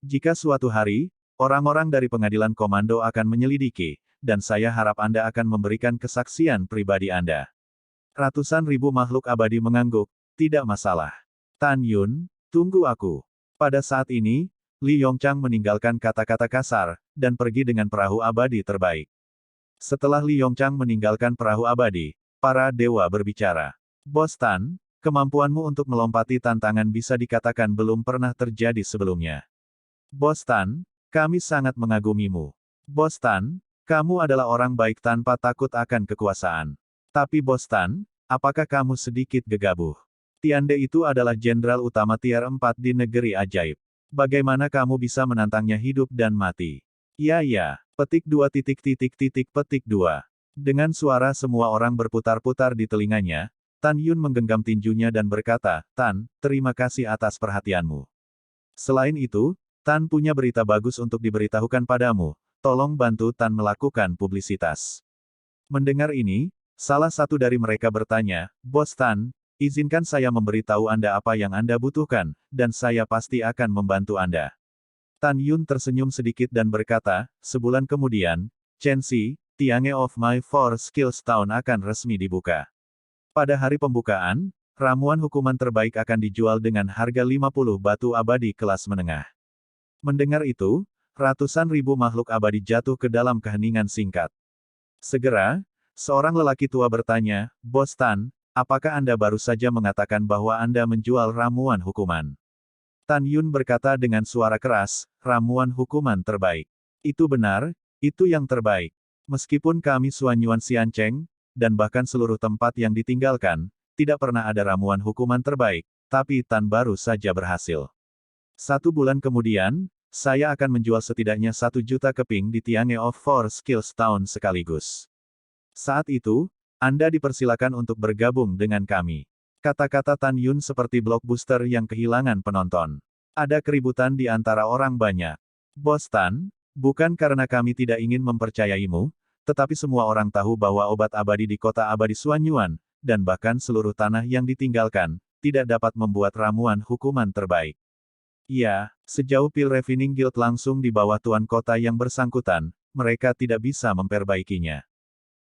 Jika suatu hari, orang-orang dari pengadilan komando akan menyelidiki, dan saya harap Anda akan memberikan kesaksian pribadi Anda. Ratusan ribu makhluk abadi mengangguk, tidak masalah. Tan Yun, tunggu aku. Pada saat ini, Li Yongchang meninggalkan kata-kata kasar, dan pergi dengan perahu abadi terbaik. Setelah Li Yongchang meninggalkan perahu abadi, para dewa berbicara. Bos Tan, kemampuanmu untuk melompati tantangan bisa dikatakan belum pernah terjadi sebelumnya. Bos Tan, kami sangat mengagumimu. Bos Tan, kamu adalah orang baik tanpa takut akan kekuasaan. Tapi Bos Tan, apakah kamu sedikit gegabah? Tiande itu adalah jenderal utama tier 4 di negeri ajaib. Bagaimana kamu bisa menantangnya hidup dan mati? Ya, petik 2 titik titik titik petik 2. Dengan suara semua orang berputar-putar di telinganya, Tan Yun menggenggam tinjunya dan berkata, Tan, terima kasih atas perhatianmu. Selain itu, Tan punya berita bagus untuk diberitahukan padamu, tolong bantu Tan melakukan publisitas. Mendengar ini, salah satu dari mereka bertanya, Bos Tan, izinkan saya memberitahu Anda apa yang Anda butuhkan, dan saya pasti akan membantu Anda. Tan Yun tersenyum sedikit dan berkata, sebulan kemudian, Chen Si, Tiange of My Four Skills Town akan resmi dibuka. Pada hari pembukaan, ramuan hukuman terbaik akan dijual dengan harga 50 batu abadi kelas menengah. Mendengar itu, ratusan ribu makhluk abadi jatuh ke dalam keheningan singkat. Segera, seorang lelaki tua bertanya, Bos Tan, apakah Anda baru saja mengatakan bahwa Anda menjual ramuan hukuman? Tan Yun berkata dengan suara keras, ramuan hukuman terbaik. Itu benar, itu yang terbaik. Meskipun kami Suanyuan Xiancheng, dan bahkan seluruh tempat yang ditinggalkan, tidak pernah ada ramuan hukuman terbaik, tapi Tan baru saja berhasil. 1 bulan kemudian, saya akan menjual setidaknya 1 juta keping di Tiange of Four Skills Town sekaligus. Saat itu, Anda dipersilakan untuk bergabung dengan kami. Kata-kata Tan Yun seperti blockbuster yang kehilangan penonton. Ada keributan di antara orang banyak. Bos Tan, bukan karena kami tidak ingin mempercayaimu, tetapi semua orang tahu bahwa obat abadi di kota abadi Suanyuan, dan bahkan seluruh tanah yang ditinggalkan, tidak dapat membuat ramuan hukuman terbaik. Ya, sejauh Pil Refining Guild langsung di bawah tuan kota yang bersangkutan, mereka tidak bisa memperbaikinya.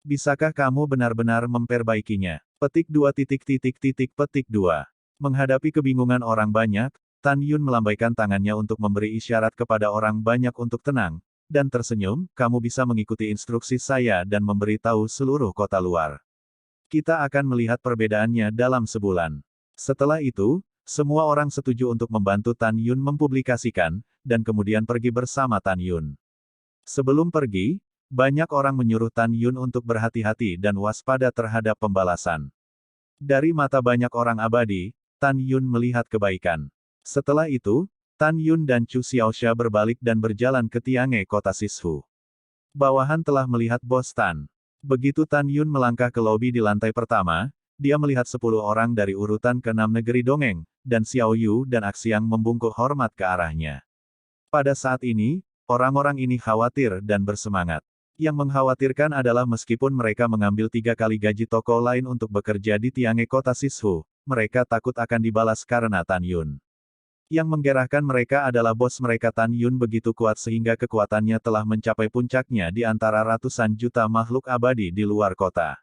Bisakah kamu benar-benar memperbaikinya? Petik 2 titik titik titik petik 2. Menghadapi kebingungan orang banyak, Tan Yun melambaikan tangannya untuk memberi isyarat kepada orang banyak untuk tenang, dan tersenyum, kamu bisa mengikuti instruksi saya dan memberitahu seluruh kota luar. Kita akan melihat perbedaannya dalam sebulan. Setelah itu, semua orang setuju untuk membantu Tan Yun mempublikasikan, dan kemudian pergi bersama Tan Yun. Sebelum pergi, banyak orang menyuruh Tan Yun untuk berhati-hati dan waspada terhadap pembalasan. Dari mata banyak orang abadi, Tan Yun melihat kebaikan. Setelah itu, Tan Yun dan Chu Xiaoxia berbalik dan berjalan ke Tiange kota Sishu. Bawahan telah melihat Bos Tan. Begitu Tan Yun melangkah ke lobi di lantai pertama, dia melihat 10 orang dari urutan ke-6 negeri dongeng, dan Xiao Yu dan Axiang membungkuk hormat ke arahnya. Pada saat ini, orang-orang ini khawatir dan bersemangat. Yang mengkhawatirkan adalah meskipun mereka mengambil 3 kali gaji toko lain untuk bekerja di Tiange kota Sishu, mereka takut akan dibalas karena Tan Yun. Yang menggerahkan mereka adalah bos mereka Tan Yun begitu kuat sehingga kekuatannya telah mencapai puncaknya di antara ratusan juta makhluk abadi di luar kota.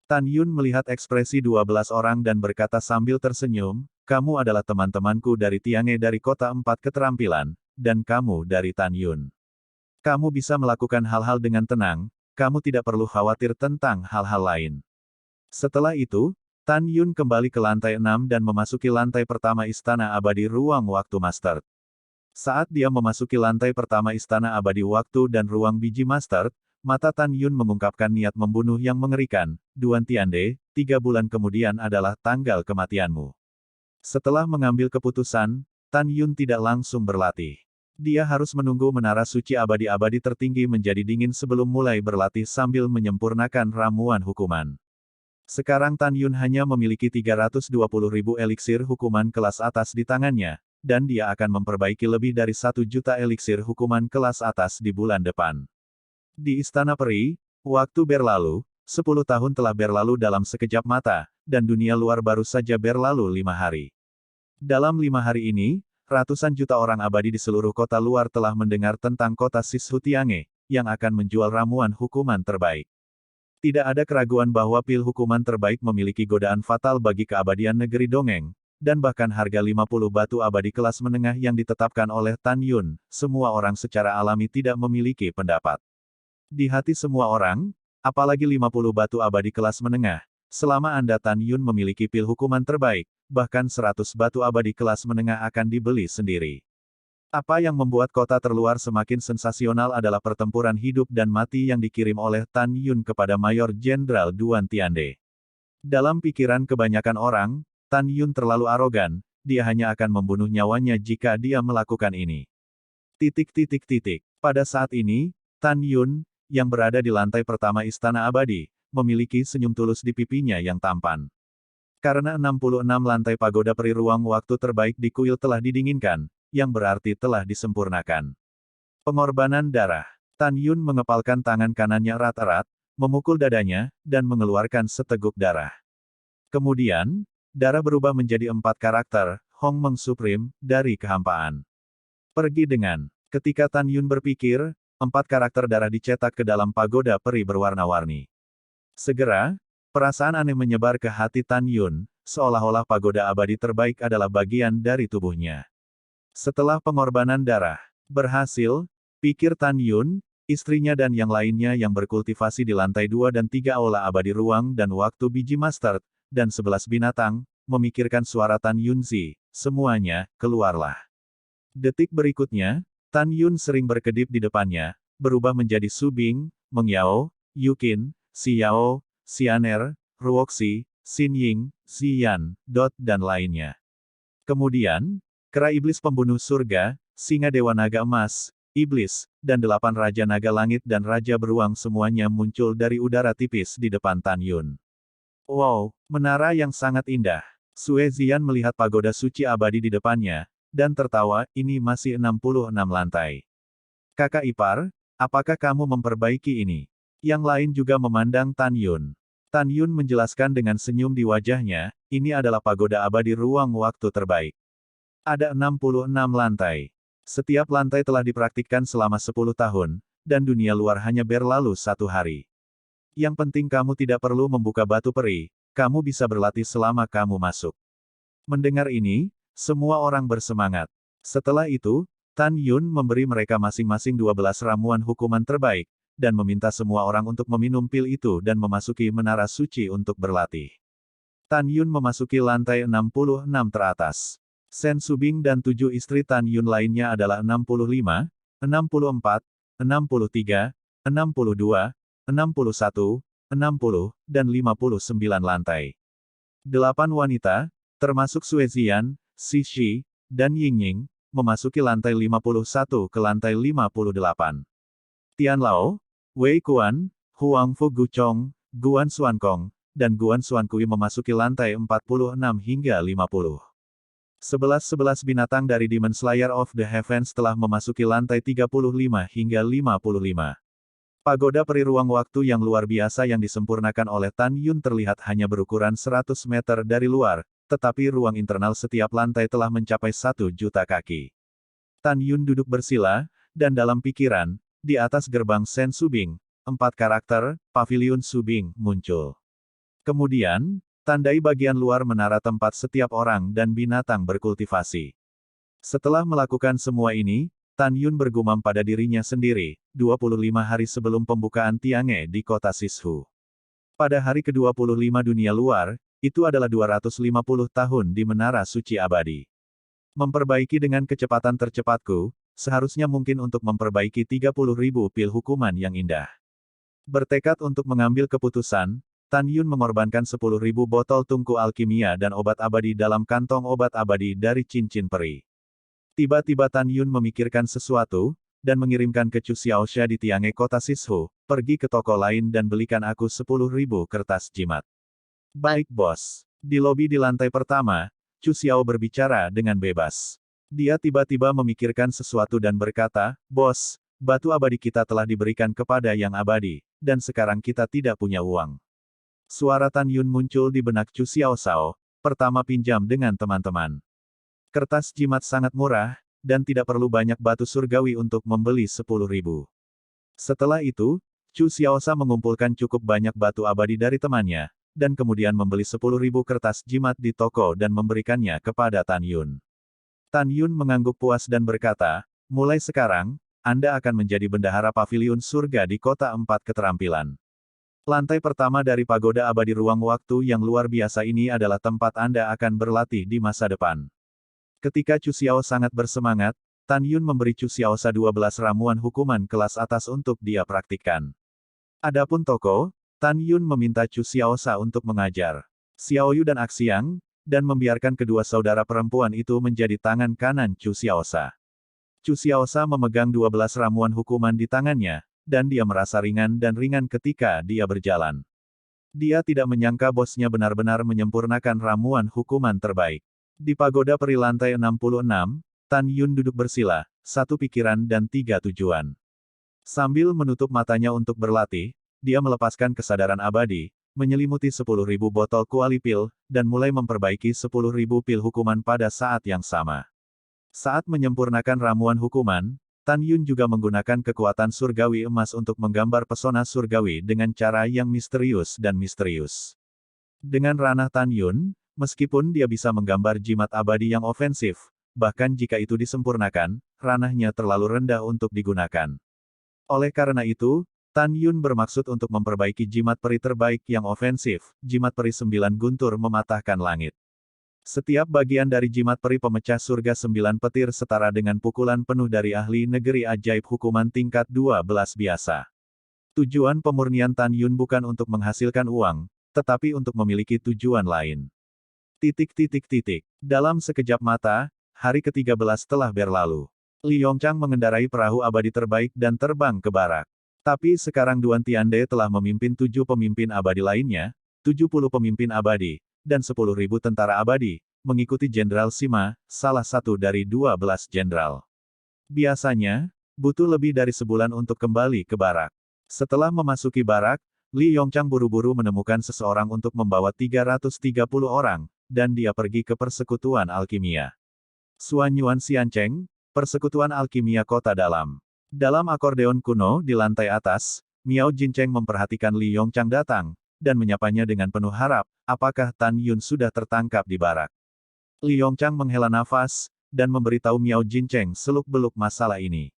Tan Yun melihat ekspresi 12 orang dan berkata sambil tersenyum, kamu adalah teman-temanku dari Tiange dari kota 4 keterampilan, dan kamu dari Tan Yun. Kamu bisa melakukan hal-hal dengan tenang, kamu tidak perlu khawatir tentang hal-hal lain. Setelah itu, Tan Yun kembali ke lantai 6 dan memasuki lantai pertama Istana Abadi Ruang Waktu Master. Saat dia memasuki lantai pertama Istana Abadi Waktu dan Ruang Biji Master, mata Tan Yun mengungkapkan niat membunuh yang mengerikan, Duan Tiande, 3 bulan kemudian adalah tanggal kematianmu. Setelah mengambil keputusan, Tan Yun tidak langsung berlatih. Dia harus menunggu menara suci abadi-abadi tertinggi menjadi dingin sebelum mulai berlatih sambil menyempurnakan ramuan hukuman. Sekarang Tan Yun hanya memiliki 320.000 eliksir hukuman kelas atas di tangannya, dan dia akan memperbaiki lebih dari 1 juta eliksir hukuman kelas atas di bulan depan. Di Istana Peri, waktu berlalu, 10 tahun telah berlalu dalam sekejap mata, dan dunia luar baru saja berlalu 5 hari. Dalam 5 hari ini, ratusan juta orang abadi di seluruh kota luar telah mendengar tentang kota Sishu Tiange, yang akan menjual ramuan hukuman terbaik. Tidak ada keraguan bahwa pil hukuman terbaik memiliki godaan fatal bagi keabadian negeri dongeng, dan bahkan harga 50 batu abadi kelas menengah yang ditetapkan oleh Tan Yun, semua orang secara alami tidak memiliki pendapat. Di hati semua orang, apalagi 50 batu abadi kelas menengah, selama Anda Tan Yun memiliki pil hukuman terbaik, bahkan 100 batu abadi kelas menengah akan dibeli sendiri. Apa yang membuat kota terluar semakin sensasional adalah pertempuran hidup dan mati yang dikirim oleh Tan Yun kepada Mayor Jenderal Duan Tiande. Dalam pikiran kebanyakan orang, Tan Yun terlalu arogan, dia hanya akan membunuh nyawanya jika dia melakukan ini. Pada saat ini, Tan Yun, yang berada di lantai pertama Istana Abadi, memiliki senyum tulus di pipinya yang tampan. Karena 66 lantai pagoda peri ruang waktu terbaik di kuil telah didinginkan, yang berarti telah disempurnakan. Pengorbanan darah. Tan Yun mengepalkan tangan kanannya erat-erat, memukul dadanya, dan mengeluarkan seteguk darah. Kemudian, darah berubah menjadi 4 karakter, Hong Meng Supreme, dari kehampaan. Pergi dengan. Ketika Tan Yun berpikir, 4 karakter darah dicetak ke dalam pagoda peri berwarna-warni. Segera, perasaan aneh menyebar ke hati Tan Yun, seolah-olah pagoda abadi terbaik adalah bagian dari tubuhnya. Setelah pengorbanan darah berhasil, pikir Tan Yun, istrinya dan yang lainnya yang berkultivasi di lantai 2 dan 3 aula abadi ruang dan waktu biji master, dan 11 binatang, memikirkan suara Tan Yunzi, semuanya, keluarlah. Detik berikutnya, Tan Yun sering berkedip di depannya, berubah menjadi Su Bing, Meng Yao, Yukin, Si Yao, Xianer, Ruoxi, Xin Ying, Ziyan, Dot dan lainnya. Kemudian, kera iblis pembunuh surga, singa dewa naga emas, iblis, dan 8 raja naga langit dan raja beruang semuanya muncul dari udara tipis di depan Tan Yun. Wow, menara yang sangat indah. Sue Ziyan melihat pagoda suci abadi di depannya, dan tertawa, ini masih 66 lantai. Kakak ipar, apakah kamu memperbaiki ini? Yang lain juga memandang Tan Yun. Tan Yun menjelaskan dengan senyum di wajahnya, ini adalah pagoda abadi ruang waktu terbaik. Ada 66 lantai. Setiap lantai telah dipraktikkan selama 10 tahun, dan dunia luar hanya berlalu 1 hari. Yang penting kamu tidak perlu membuka batu peri, kamu bisa berlatih selama kamu masuk. Mendengar ini, semua orang bersemangat. Setelah itu, Tan Yun memberi mereka masing-masing 12 ramuan hukuman terbaik, dan meminta semua orang untuk meminum pil itu dan memasuki menara suci untuk berlatih. Tan Yun memasuki lantai 66 teratas. Sen Subing dan 7 istri Tan Yun lainnya adalah 65, 64, 63, 62, 61, 60, dan 59 lantai. 8 wanita, termasuk Sue Zian, Xi Shi, dan Yingying, memasuki lantai 51 ke lantai 58. Tian Lao, Wei Kuan, Huang Fu Guchong, Guan Xuankong, dan Guan Xuankui memasuki lantai 46 hingga 50. 11-11 binatang dari Demon Slayer of the Heavens telah memasuki lantai 35 hingga 55. Pagoda peri ruang waktu yang luar biasa yang disempurnakan oleh Tan Yun terlihat hanya berukuran 100 meter dari luar, tetapi ruang internal setiap lantai telah mencapai 1 juta kaki. Tan Yun duduk bersila, dan dalam pikiran, di atas gerbang Sen Subing, 4 karakter, Paviliun Subing, muncul. Kemudian, tandai bagian luar menara tempat setiap orang dan binatang berkultivasi. Setelah melakukan semua ini, Tan Yun bergumam pada dirinya sendiri, 25 hari sebelum pembukaan Tiange di kota Sishu. Pada hari ke-25 dunia luar, itu adalah 250 tahun di Menara Suci Abadi. Memperbaiki dengan kecepatan tercepatku, seharusnya mungkin untuk memperbaiki 30.000 pil hukuman yang indah. Bertekad untuk mengambil keputusan, Tan Yun mengorbankan 10.000 botol tungku alkimia dan obat abadi dalam kantong obat abadi dari cincin peri. Tiba-tiba Tan Yun memikirkan sesuatu, dan mengirimkan ke Chu Xiaoxia di Tiange kota Sishu, pergi ke toko lain dan belikan aku 10.000 kertas jimat. Baik bos. Di lobi di lantai pertama, Chu Xiao berbicara dengan bebas. Dia tiba-tiba memikirkan sesuatu dan berkata, "Bos, batu abadi kita telah diberikan kepada yang abadi, dan sekarang kita tidak punya uang." Suara Tan Yun muncul di benak Chu Xiaoxia, pertama pinjam dengan teman-teman. Kertas jimat sangat murah, dan tidak perlu banyak batu surgawi untuk membeli 10.000. Setelah itu, Chu Xiaoxia mengumpulkan cukup banyak batu abadi dari temannya, dan kemudian membeli 10.000 kertas jimat di toko dan memberikannya kepada Tan Yun. Tan Yun mengangguk puas dan berkata, "Mulai sekarang, Anda akan menjadi bendahara paviliun surga di kota 4 keterampilan. Lantai pertama dari pagoda abadi ruang waktu yang luar biasa ini adalah tempat Anda akan berlatih di masa depan." Ketika Chu Xiao sangat bersemangat, Tan Yun memberi Chu Xiao 12 ramuan hukuman kelas atas untuk dia praktikkan. Adapun toko, Tan Yun meminta Chu Xiao untuk mengajar Xiao Yu dan Axiang, dan membiarkan kedua saudara perempuan itu menjadi tangan kanan Chu Xiao. Chu Xiao memegang 12 ramuan hukuman di tangannya, dan dia merasa ringan dan ringan ketika dia berjalan. Dia tidak menyangka bosnya benar-benar menyempurnakan ramuan hukuman terbaik. Di pagoda peri lantai 66, Tan Yun duduk bersila, 1 pikiran dan 3 tujuan. Sambil menutup matanya untuk berlatih, dia melepaskan kesadaran abadi, menyelimuti 10.000 botol kuali pil, dan mulai memperbaiki 10.000 pil hukuman pada saat yang sama. Saat menyempurnakan ramuan hukuman, Tan Yun juga menggunakan kekuatan surgawi emas untuk menggambar pesona surgawi dengan cara yang misterius dan misterius. Dengan ranah Tan Yun, meskipun dia bisa menggambar jimat abadi yang ofensif, bahkan jika itu disempurnakan, ranahnya terlalu rendah untuk digunakan. Oleh karena itu, Tan Yun bermaksud untuk memperbaiki jimat peri terbaik yang ofensif, jimat peri 9 guntur mematahkan langit. Setiap bagian dari jimat peri pemecah surga 9 petir setara dengan pukulan penuh dari ahli negeri ajaib hukuman tingkat 12 biasa. Tujuan pemurnian Tan Yun bukan untuk menghasilkan uang, tetapi untuk memiliki tujuan lain. Dalam sekejap mata, hari ke-13 telah berlalu. Li Yongchang mengendarai perahu abadi terbaik dan terbang ke barak. Tapi sekarang Duan Tiande telah memimpin 7 pemimpin abadi lainnya, 70 pemimpin abadi, dan 10.000 tentara abadi, mengikuti Jenderal Sima, salah satu dari 12 jenderal. Biasanya, butuh lebih dari sebulan untuk kembali ke barak. Setelah memasuki barak, Li Yongchang buru-buru menemukan seseorang untuk membawa 330 orang, dan dia pergi ke Persekutuan Alkimia. Suan Yuan Xiancheng, Persekutuan Alkimia Kota Dalam. Dalam akordeon kuno di lantai atas, Miao Jincheng memperhatikan Li Yongchang datang, dan menyapanya dengan penuh harap, apakah Tan Yun sudah tertangkap di barak. Li Yongchang menghela nafas, dan memberitahu Miao Jincheng seluk-beluk masalah ini.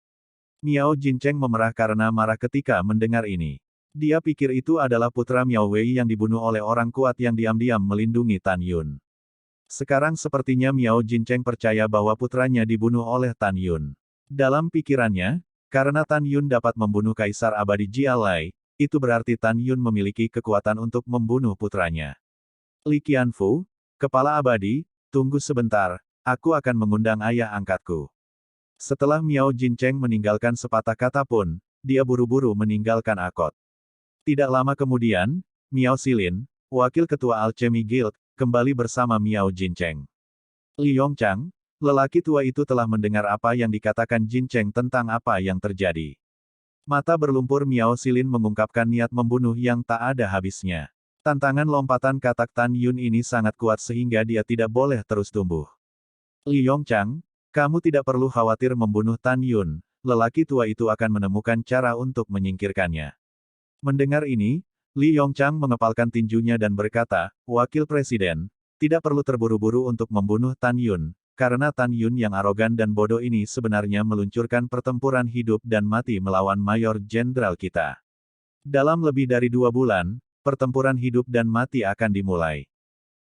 Miao Jincheng memerah karena marah ketika mendengar ini. Dia pikir itu adalah putra Miao Wei yang dibunuh oleh orang kuat yang diam-diam melindungi Tan Yun. Sekarang sepertinya Miao Jincheng percaya bahwa putranya dibunuh oleh Tan Yun. Dalam pikirannya, karena Tan Yun dapat membunuh Kaisar Abadi Jialai, itu berarti Tan Yun memiliki kekuatan untuk membunuh putranya. Li Qianfu, kepala abadi, tunggu sebentar, aku akan mengundang ayah angkatku. Setelah Miao Jincheng meninggalkan sepatah kata pun, dia buru-buru meninggalkan Akot. Tidak lama kemudian, Miao Xilin, wakil ketua Alchemy Guild, kembali bersama Miao Jincheng. Li Yongchang, lelaki tua itu telah mendengar apa yang dikatakan Jincheng tentang apa yang terjadi. Mata berlumpur Miao Xilin mengungkapkan niat membunuh yang tak ada habisnya. Tantangan lompatan katak Tan Yun ini sangat kuat sehingga dia tidak boleh terus tumbuh. Li Yongchang, kamu tidak perlu khawatir membunuh Tan Yun, lelaki tua itu akan menemukan cara untuk menyingkirkannya. Mendengar ini, Li Yongchang mengepalkan tinjunya dan berkata, Wakil Presiden, tidak perlu terburu-buru untuk membunuh Tan Yun, karena Tan Yun yang arogan dan bodoh ini sebenarnya meluncurkan pertempuran hidup dan mati melawan Mayor Jenderal kita. Dalam lebih dari 2 bulan, pertempuran hidup dan mati akan dimulai.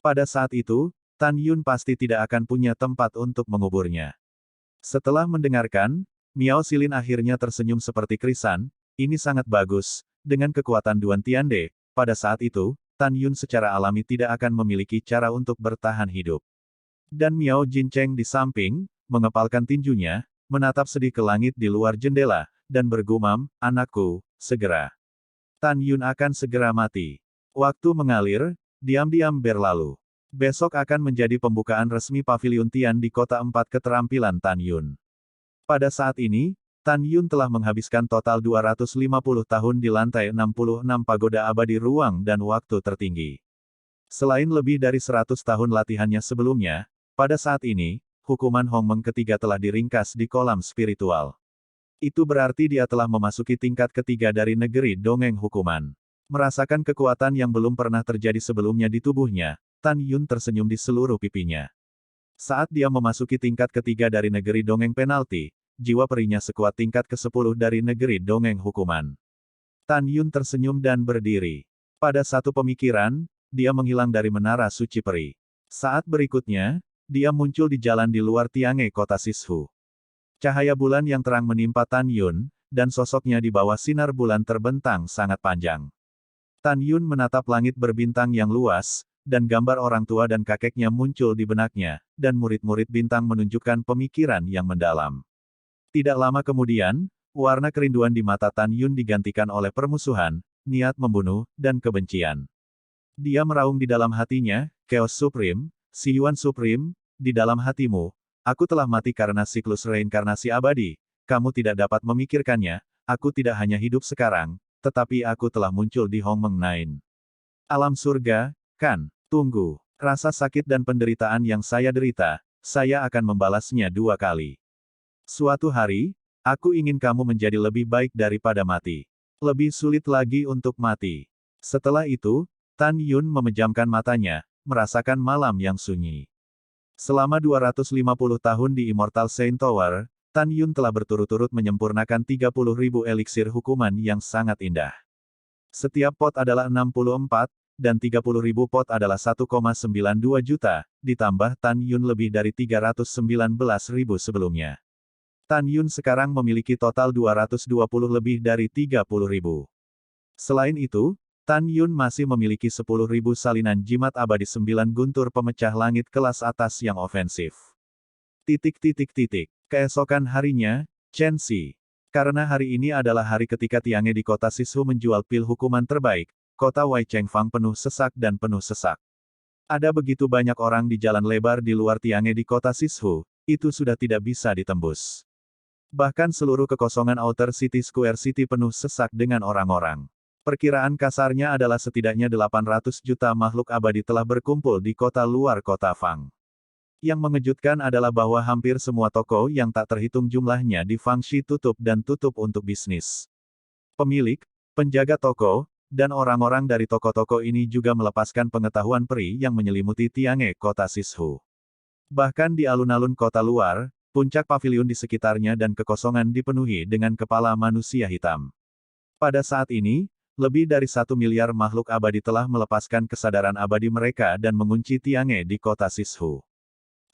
Pada saat itu, Tan Yun pasti tidak akan punya tempat untuk menguburnya. Setelah mendengarkan, Miao Xilin akhirnya tersenyum seperti krisan, ini sangat bagus. Dengan kekuatan Duan Tiande, pada saat itu, Tan Yun secara alami tidak akan memiliki cara untuk bertahan hidup. Dan Miao Jincheng di samping, mengepalkan tinjunya, menatap sedih ke langit di luar jendela, dan bergumam, anakku, segera. Tan Yun akan segera mati. Waktu mengalir, diam-diam berlalu. Besok akan menjadi pembukaan resmi Paviliun Tian di Kota 4 Keterampilan Tan Yun. Pada saat ini, Tan Yun telah menghabiskan total 250 tahun di lantai 66 pagoda abadi ruang dan waktu tertinggi. Selain lebih dari 100 tahun latihannya sebelumnya, pada saat ini, hukuman Hongmeng ketiga telah diringkas di kolam spiritual. Itu berarti dia telah memasuki tingkat ketiga dari negeri dongeng hukuman. Merasakan kekuatan yang belum pernah terjadi sebelumnya di tubuhnya, Tan Yun tersenyum di seluruh pipinya. Saat dia memasuki tingkat ketiga dari negeri dongeng penalti, jiwa perinya sekuat tingkat ke-10 dari negeri dongeng hukuman. Tan Yun tersenyum dan berdiri. Pada satu pemikiran, dia menghilang dari menara suci peri. Saat berikutnya, dia muncul di jalan di luar Tiange kota Sishu. Cahaya bulan yang terang menimpa Tan Yun, dan sosoknya di bawah sinar bulan terbentang sangat panjang. Tan Yun menatap langit berbintang yang luas, dan gambar orang tua dan kakeknya muncul di benaknya, dan murid-murid bintang menunjukkan pemikiran yang mendalam. Tidak lama kemudian, warna kerinduan di mata Tan Yun digantikan oleh permusuhan, niat membunuh, dan kebencian. Dia meraung di dalam hatinya, Chaos Supreme, Xiyuan Supreme, di dalam hatimu, aku telah mati karena siklus reinkarnasi abadi, kamu tidak dapat memikirkannya, aku tidak hanya hidup sekarang, tetapi aku telah muncul di Hongmeng Nine. Alam surga, kan? Tunggu, rasa sakit dan penderitaan yang saya derita, saya akan membalasnya 2 kali. Suatu hari, aku ingin kamu menjadi lebih baik daripada mati. Lebih sulit lagi untuk mati. Setelah itu, Tan Yun memejamkan matanya, merasakan malam yang sunyi. Selama 250 tahun di Immortal Saint Tower, Tan Yun telah berturut-turut menyempurnakan 30.000 eliksir hukuman yang sangat indah. Setiap pot adalah 64, dan 30.000 pot adalah 1,92 juta, ditambah Tan Yun lebih dari 319.000 sebelumnya. Tan Yun sekarang memiliki total 220 lebih dari 30.000. Selain itu, Tan Yun masih memiliki 10.000 salinan jimat abadi 9 guntur pemecah langit kelas atas yang ofensif. Keesokan harinya, Chen Xi. Karena hari ini adalah hari ketika Tiange di kota Sishu menjual pil hukuman terbaik, kota Wei Chengfang penuh sesak dan penuh sesak. Ada begitu banyak orang di jalan lebar di luar Tiange di kota Sishu, itu sudah tidak bisa ditembus. Bahkan seluruh kekosongan Outer City Square City penuh sesak dengan orang-orang. Perkiraan kasarnya adalah setidaknya 800 juta makhluk abadi telah berkumpul di kota luar kota Fang. Yang mengejutkan adalah bahwa hampir semua toko yang tak terhitung jumlahnya di Fangshi tutup dan tutup untuk bisnis. Pemilik, penjaga toko, dan orang-orang dari toko-toko ini juga melepaskan pengetahuan peri yang menyelimuti Tiange kota Sishu. Bahkan di alun-alun kota luar, puncak paviliun di sekitarnya dan kekosongan dipenuhi dengan kepala manusia hitam. Pada saat ini, lebih dari 1 miliar makhluk abadi telah melepaskan kesadaran abadi mereka dan mengunci Tiange di kota Sishu.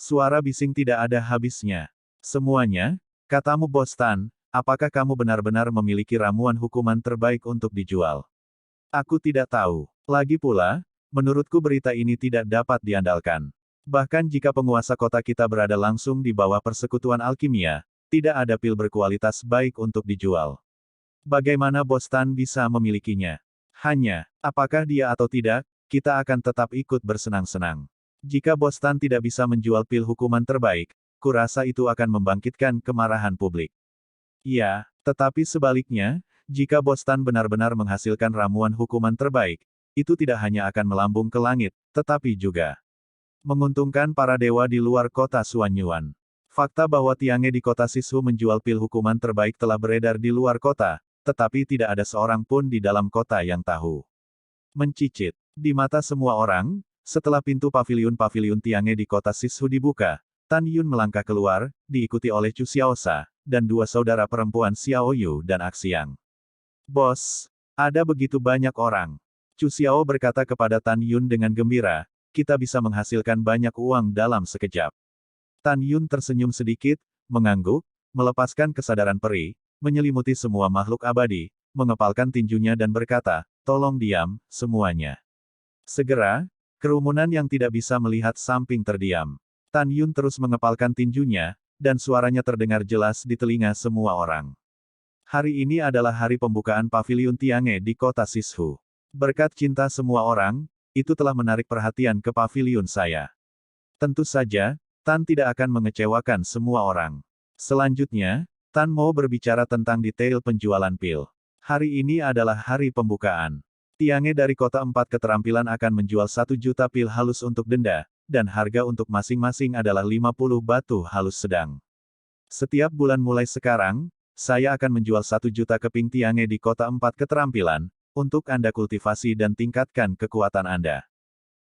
Suara bising tidak ada habisnya. Semuanya, katamu Bos Tan, apakah kamu benar-benar memiliki ramuan hukuman terbaik untuk dijual? Aku tidak tahu. Lagi pula, Menurutku berita ini tidak dapat diandalkan. Bahkan jika penguasa kota kita berada langsung di bawah persekutuan alkimia, tidak ada pil berkualitas baik untuk dijual. Bagaimana Bos Tan bisa memilikinya? Hanya, apakah dia atau tidak, kita akan tetap ikut bersenang-senang. Jika Bos Tan tidak bisa menjual pil hukuman terbaik, kurasa itu akan membangkitkan kemarahan publik. Ya, tetapi sebaliknya, jika Bos Tan benar-benar menghasilkan ramuan hukuman terbaik, itu tidak hanya akan melambung ke langit, tetapi juga menguntungkan para dewa di luar kota Suanyuan. Fakta bahwa Tiange di kota Sisu menjual pil hukuman terbaik telah beredar di luar kota, tetapi tidak ada seorang pun di dalam kota yang tahu. Mencicit. Di mata semua orang, setelah pintu paviliun-paviliun Tiange di kota Sisu dibuka, Tan Yun melangkah keluar, diikuti oleh Chu Xiaosha, dan dua saudara perempuan Xiao Yu dan Axiang. Bos, ada begitu banyak orang. Chu Xiao berkata kepada Tan Yun dengan gembira, kita bisa menghasilkan banyak uang dalam sekejap. Tan Yun tersenyum sedikit, mengangguk, melepaskan kesadaran peri, menyelimuti semua makhluk abadi, mengepalkan tinjunya dan berkata, tolong diam, semuanya. Segera, kerumunan yang tidak bisa melihat samping terdiam. Tan Yun terus mengepalkan tinjunya, dan suaranya terdengar jelas di telinga semua orang. Hari ini adalah hari pembukaan paviliun Tiange di kota Sisu. Berkat cinta semua orang, itu telah menarik perhatian ke paviliun saya. Tentu saja, Tan tidak akan mengecewakan semua orang. Selanjutnya, Tan mau berbicara tentang detail penjualan pil. Hari ini adalah hari pembukaan. Tiange dari kota 4 keterampilan akan menjual 1 juta pil halus untuk denda, dan harga untuk masing-masing adalah 50 batu halus sedang. Setiap bulan mulai sekarang, saya akan menjual 1 juta keping Tiange di kota 4 keterampilan, untuk Anda kultivasi dan tingkatkan kekuatan Anda.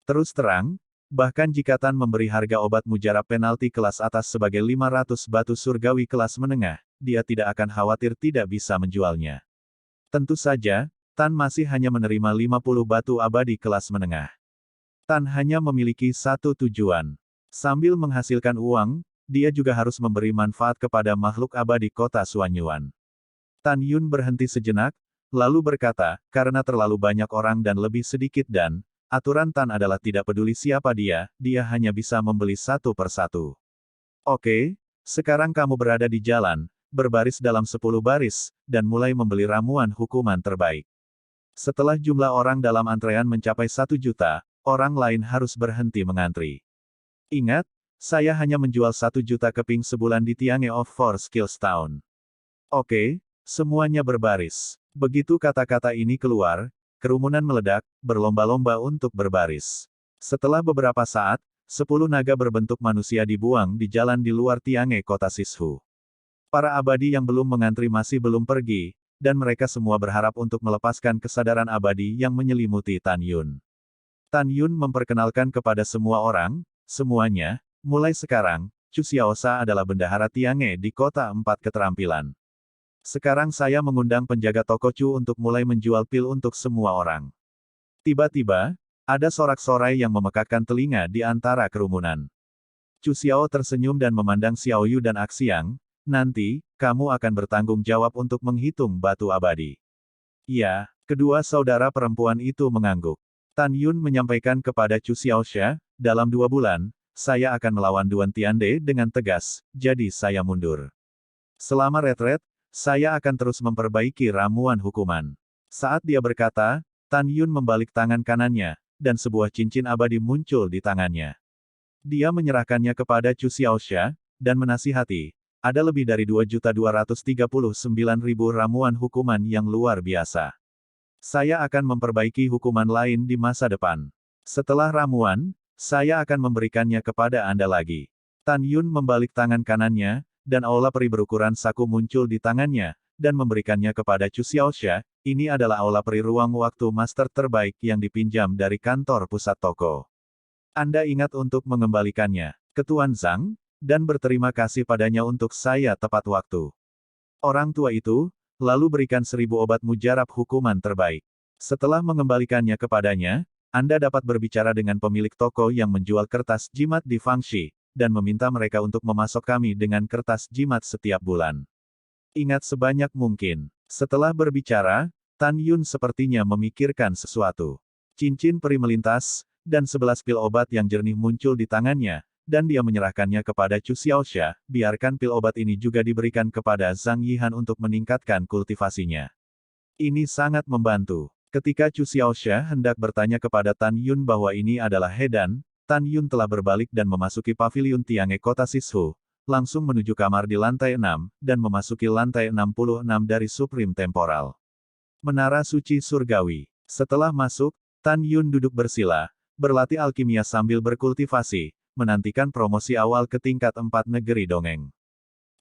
Terus terang, bahkan jika Tan memberi harga obat mujarab penalti kelas atas sebagai 500 batu surgawi kelas menengah, dia tidak akan khawatir tidak bisa menjualnya. Tentu saja, Tan masih hanya menerima 50 batu abadi kelas menengah. Tan hanya memiliki satu tujuan. Sambil menghasilkan uang, dia juga harus memberi manfaat kepada makhluk abadi kota Suanyuan. Tan Yun berhenti sejenak, lalu berkata, karena terlalu banyak orang dan lebih sedikit dan, aturan Tan adalah tidak peduli siapa dia hanya bisa membeli satu persatu. Oke, sekarang kamu berada di jalan, berbaris dalam 10 baris, dan mulai membeli ramuan hukuman terbaik. Setelah jumlah orang dalam antrean mencapai 1 juta, orang lain harus berhenti mengantri. Ingat, saya hanya menjual 1 juta keping sebulan di Tiange of Four Skills Town. Oke, semuanya berbaris. Begitu kata-kata ini keluar, kerumunan meledak, berlomba-lomba untuk berbaris. Setelah beberapa saat, 10 naga berbentuk manusia dibuang di jalan di luar Tiange kota Sisu. Para abadi yang belum mengantri masih belum pergi, dan mereka semua berharap untuk melepaskan kesadaran abadi yang menyelimuti Tan Yun. Tan Yun memperkenalkan kepada semua orang, semuanya, mulai sekarang, Chu Xiaosha adalah bendahara Tiange di kota 4 keterampilan. Sekarang saya mengundang penjaga toko Chu untuk mulai menjual pil untuk semua orang. Tiba-tiba, ada sorak-sorai yang memekakkan telinga di antara kerumunan. Chu Xiao tersenyum dan memandang Xiao Yu dan Axiang, nanti, kamu akan bertanggung jawab untuk menghitung batu abadi. Iya, kedua saudara perempuan itu mengangguk. Tan Yun menyampaikan kepada Chu Xiaosha, dalam 2 bulan, saya akan melawan Duan Tiande dengan tegas, jadi saya mundur. Selama retret, saya akan terus memperbaiki ramuan hukuman. Saat dia berkata, Tan Yun membalik tangan kanannya, dan sebuah cincin abadi muncul di tangannya. Dia menyerahkannya kepada Chu Xiaosha, dan menasihati, ada lebih dari 2.239.000 ramuan hukuman yang luar biasa. Saya akan memperbaiki hukuman lain di masa depan. Setelah ramuan, saya akan memberikannya kepada Anda lagi. Tan Yun membalik tangan kanannya, dan aula peri berukuran saku muncul di tangannya, dan memberikannya kepada Chu Xiaosha. Ini adalah aula peri ruang waktu master terbaik yang dipinjam dari kantor pusat toko. Anda ingat untuk mengembalikannya ke Tuan Zhang, dan berterima kasih padanya untuk saya tepat waktu. Orang tua itu, lalu berikan 1000 obat mujarab hukuman terbaik. Setelah mengembalikannya kepadanya, Anda dapat berbicara dengan pemilik toko yang menjual kertas jimat di Fangxi, dan meminta mereka untuk memasok kami dengan kertas jimat setiap bulan. Ingat sebanyak mungkin. Setelah berbicara, Tan Yun sepertinya memikirkan sesuatu. Cincin peri melintas, dan 11 pil obat yang jernih muncul di tangannya, dan dia menyerahkannya kepada Chu Xiaoxia, biarkan pil obat ini juga diberikan kepada Zhang Yihan untuk meningkatkan kultivasinya. Ini sangat membantu. Ketika Chu Xiaoxia hendak bertanya kepada Tan Yun bahwa ini adalah Hedan, Tan Yun telah berbalik dan memasuki paviliun Tiange kota Sishu, langsung menuju kamar di lantai 6, dan memasuki lantai 66 dari Supreme Temporal. Menara Suci Surgawi. Setelah masuk, Tan Yun duduk bersila, berlatih alkimia sambil berkultivasi, menantikan promosi awal ke tingkat 4 negeri dongeng.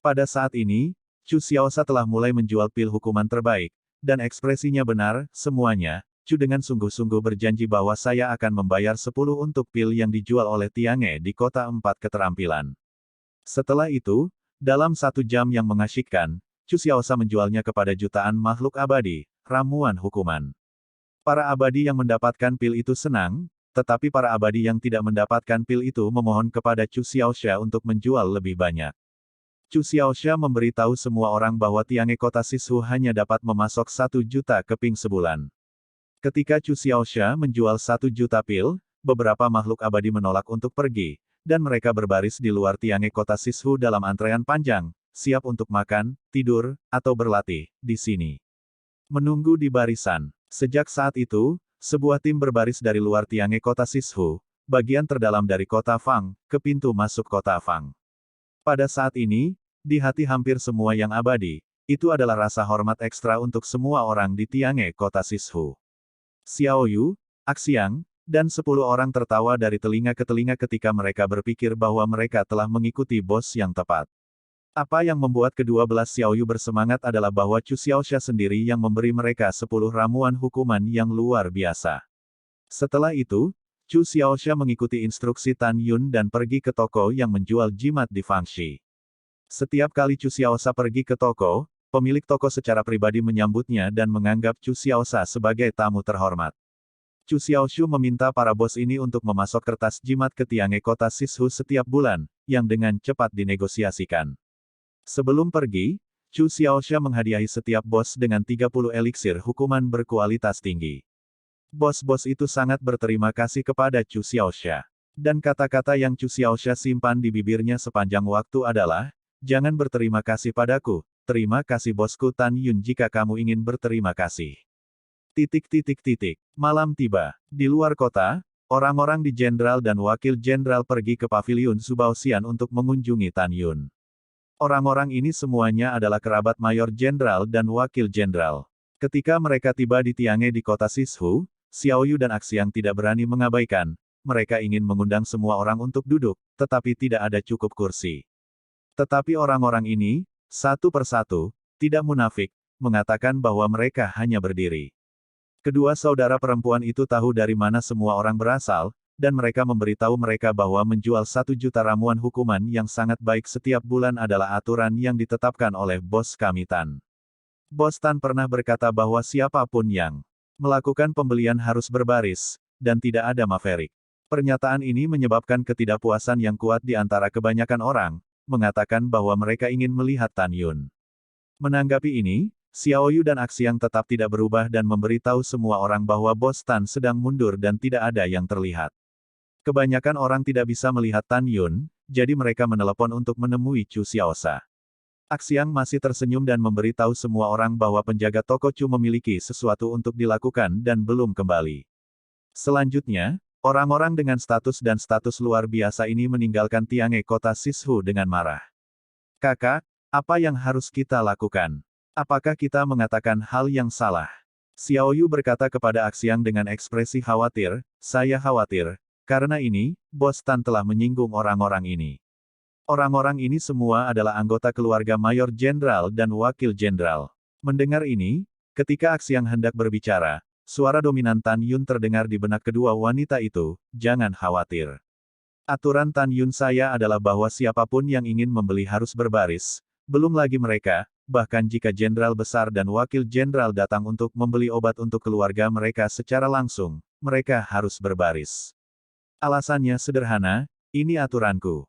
Pada saat ini, Chu Xiaoxia telah mulai menjual pil hukuman terbaik, dan ekspresinya benar, semuanya. Chu dengan sungguh-sungguh berjanji bahwa saya akan membayar 10 untuk pil yang dijual oleh Tiange di kota 4 keterampilan. Setelah itu, dalam 1 jam yang mengasyikkan, Chu Xiaoxia menjualnya kepada jutaan makhluk abadi, ramuan hukuman. Para abadi yang mendapatkan pil itu senang, tetapi para abadi yang tidak mendapatkan pil itu memohon kepada Chu Xiaoxia untuk menjual lebih banyak. Chu Xiaoxia memberitahu semua orang bahwa Tiange kota Sishu hanya dapat memasok 1 juta keping sebulan. Ketika Chu Xiaoxia menjual 1 juta pil, beberapa makhluk abadi menolak untuk pergi, dan mereka berbaris di luar Tiange kota Sishu dalam antrean panjang, siap untuk makan, tidur, atau berlatih di sini. Menunggu di barisan. Sejak saat itu, sebuah tim berbaris dari luar Tiange kota Sishu, bagian terdalam dari kota Fang, ke pintu masuk kota Fang. Pada saat ini, di hati hampir semua yang abadi, itu adalah rasa hormat ekstra untuk semua orang di Tiange kota Sishu. Xiao Yu, Axiang, dan 10 orang tertawa dari telinga ke telinga ketika mereka berpikir bahwa mereka telah mengikuti bos yang tepat. Apa yang membuat kedua belas Xiao Yu bersemangat adalah bahwa Chu Xiaoxia sendiri yang memberi mereka 10 ramuan hukuman yang luar biasa. Setelah itu, Chu Xiaoxia mengikuti instruksi Tan Yun dan pergi ke toko yang menjual jimat di Fangxi. Setiap kali Chu Xiaoxia pergi ke toko, pemilik toko secara pribadi menyambutnya dan menganggap Chu Xiaoxia sebagai tamu terhormat. Chu Xiaoxia meminta para bos ini untuk memasok kertas jimat ke Tiange kota Sishu setiap bulan, yang dengan cepat dinegosiasikan. Sebelum pergi, Chu Xiaoxia menghadiahi setiap bos dengan 30 eliksir hukuman berkualitas tinggi. Bos-bos itu sangat berterima kasih kepada Chu Xiaoxia. Dan kata-kata yang Chu Xiaoxia simpan di bibirnya sepanjang waktu adalah, jangan berterima kasih padaku, terima kasih bosku Tan Yun jika kamu ingin berterima kasih. Malam tiba. Di luar kota, orang-orang di Jenderal dan Wakil Jenderal pergi ke paviliun Subaosian untuk mengunjungi Tan Yun. Orang-orang ini semuanya adalah kerabat Mayor Jenderal dan Wakil Jenderal. Ketika mereka tiba di Tiange di kota Sishu, Xiao Yu dan Axiang tidak berani mengabaikan. Mereka ingin mengundang semua orang untuk duduk, tetapi tidak ada cukup kursi. Tetapi orang-orang ini, satu persatu, tidak munafik, mengatakan bahwa mereka hanya berdiri. Kedua saudara perempuan itu tahu dari mana semua orang berasal, dan mereka memberitahu mereka bahwa menjual 1 juta ramuan hukuman yang sangat baik setiap bulan adalah aturan yang ditetapkan oleh bos kami Tan. Bos Tan pernah berkata bahwa siapapun yang melakukan pembelian harus berbaris, dan tidak ada maverick. Pernyataan ini menyebabkan ketidakpuasan yang kuat di antara kebanyakan orang, mengatakan bahwa mereka ingin melihat Tan Yun. Menanggapi ini, Xiao Yu dan Axiang tetap tidak berubah dan memberitahu semua orang bahwa bos Tan sedang mundur dan tidak ada yang terlihat. Kebanyakan orang tidak bisa melihat Tan Yun, jadi mereka menelepon untuk menemui Chu Xiaoxia. Axiang masih tersenyum dan memberitahu semua orang bahwa penjaga toko Chu memiliki sesuatu untuk dilakukan dan belum kembali. Selanjutnya, orang-orang dengan status dan status luar biasa ini meninggalkan Tiange kota Sishu dengan marah. Kakak, apa yang harus kita lakukan? Apakah kita mengatakan hal yang salah? Xiao Yu berkata kepada Axiang dengan ekspresi khawatir, saya khawatir. Karena ini, Bos Tan telah menyinggung orang-orang ini. Orang-orang ini semua adalah anggota keluarga Mayor Jenderal dan Wakil Jenderal. Mendengar ini, ketika Axiang hendak berbicara, suara dominan Tan Yun terdengar di benak kedua wanita itu, jangan khawatir. Aturan Tan Yun saya adalah bahwa siapapun yang ingin membeli harus berbaris, belum lagi mereka, bahkan jika Jenderal Besar dan Wakil Jenderal datang untuk membeli obat untuk keluarga mereka secara langsung, mereka harus berbaris. Alasannya sederhana, ini aturanku.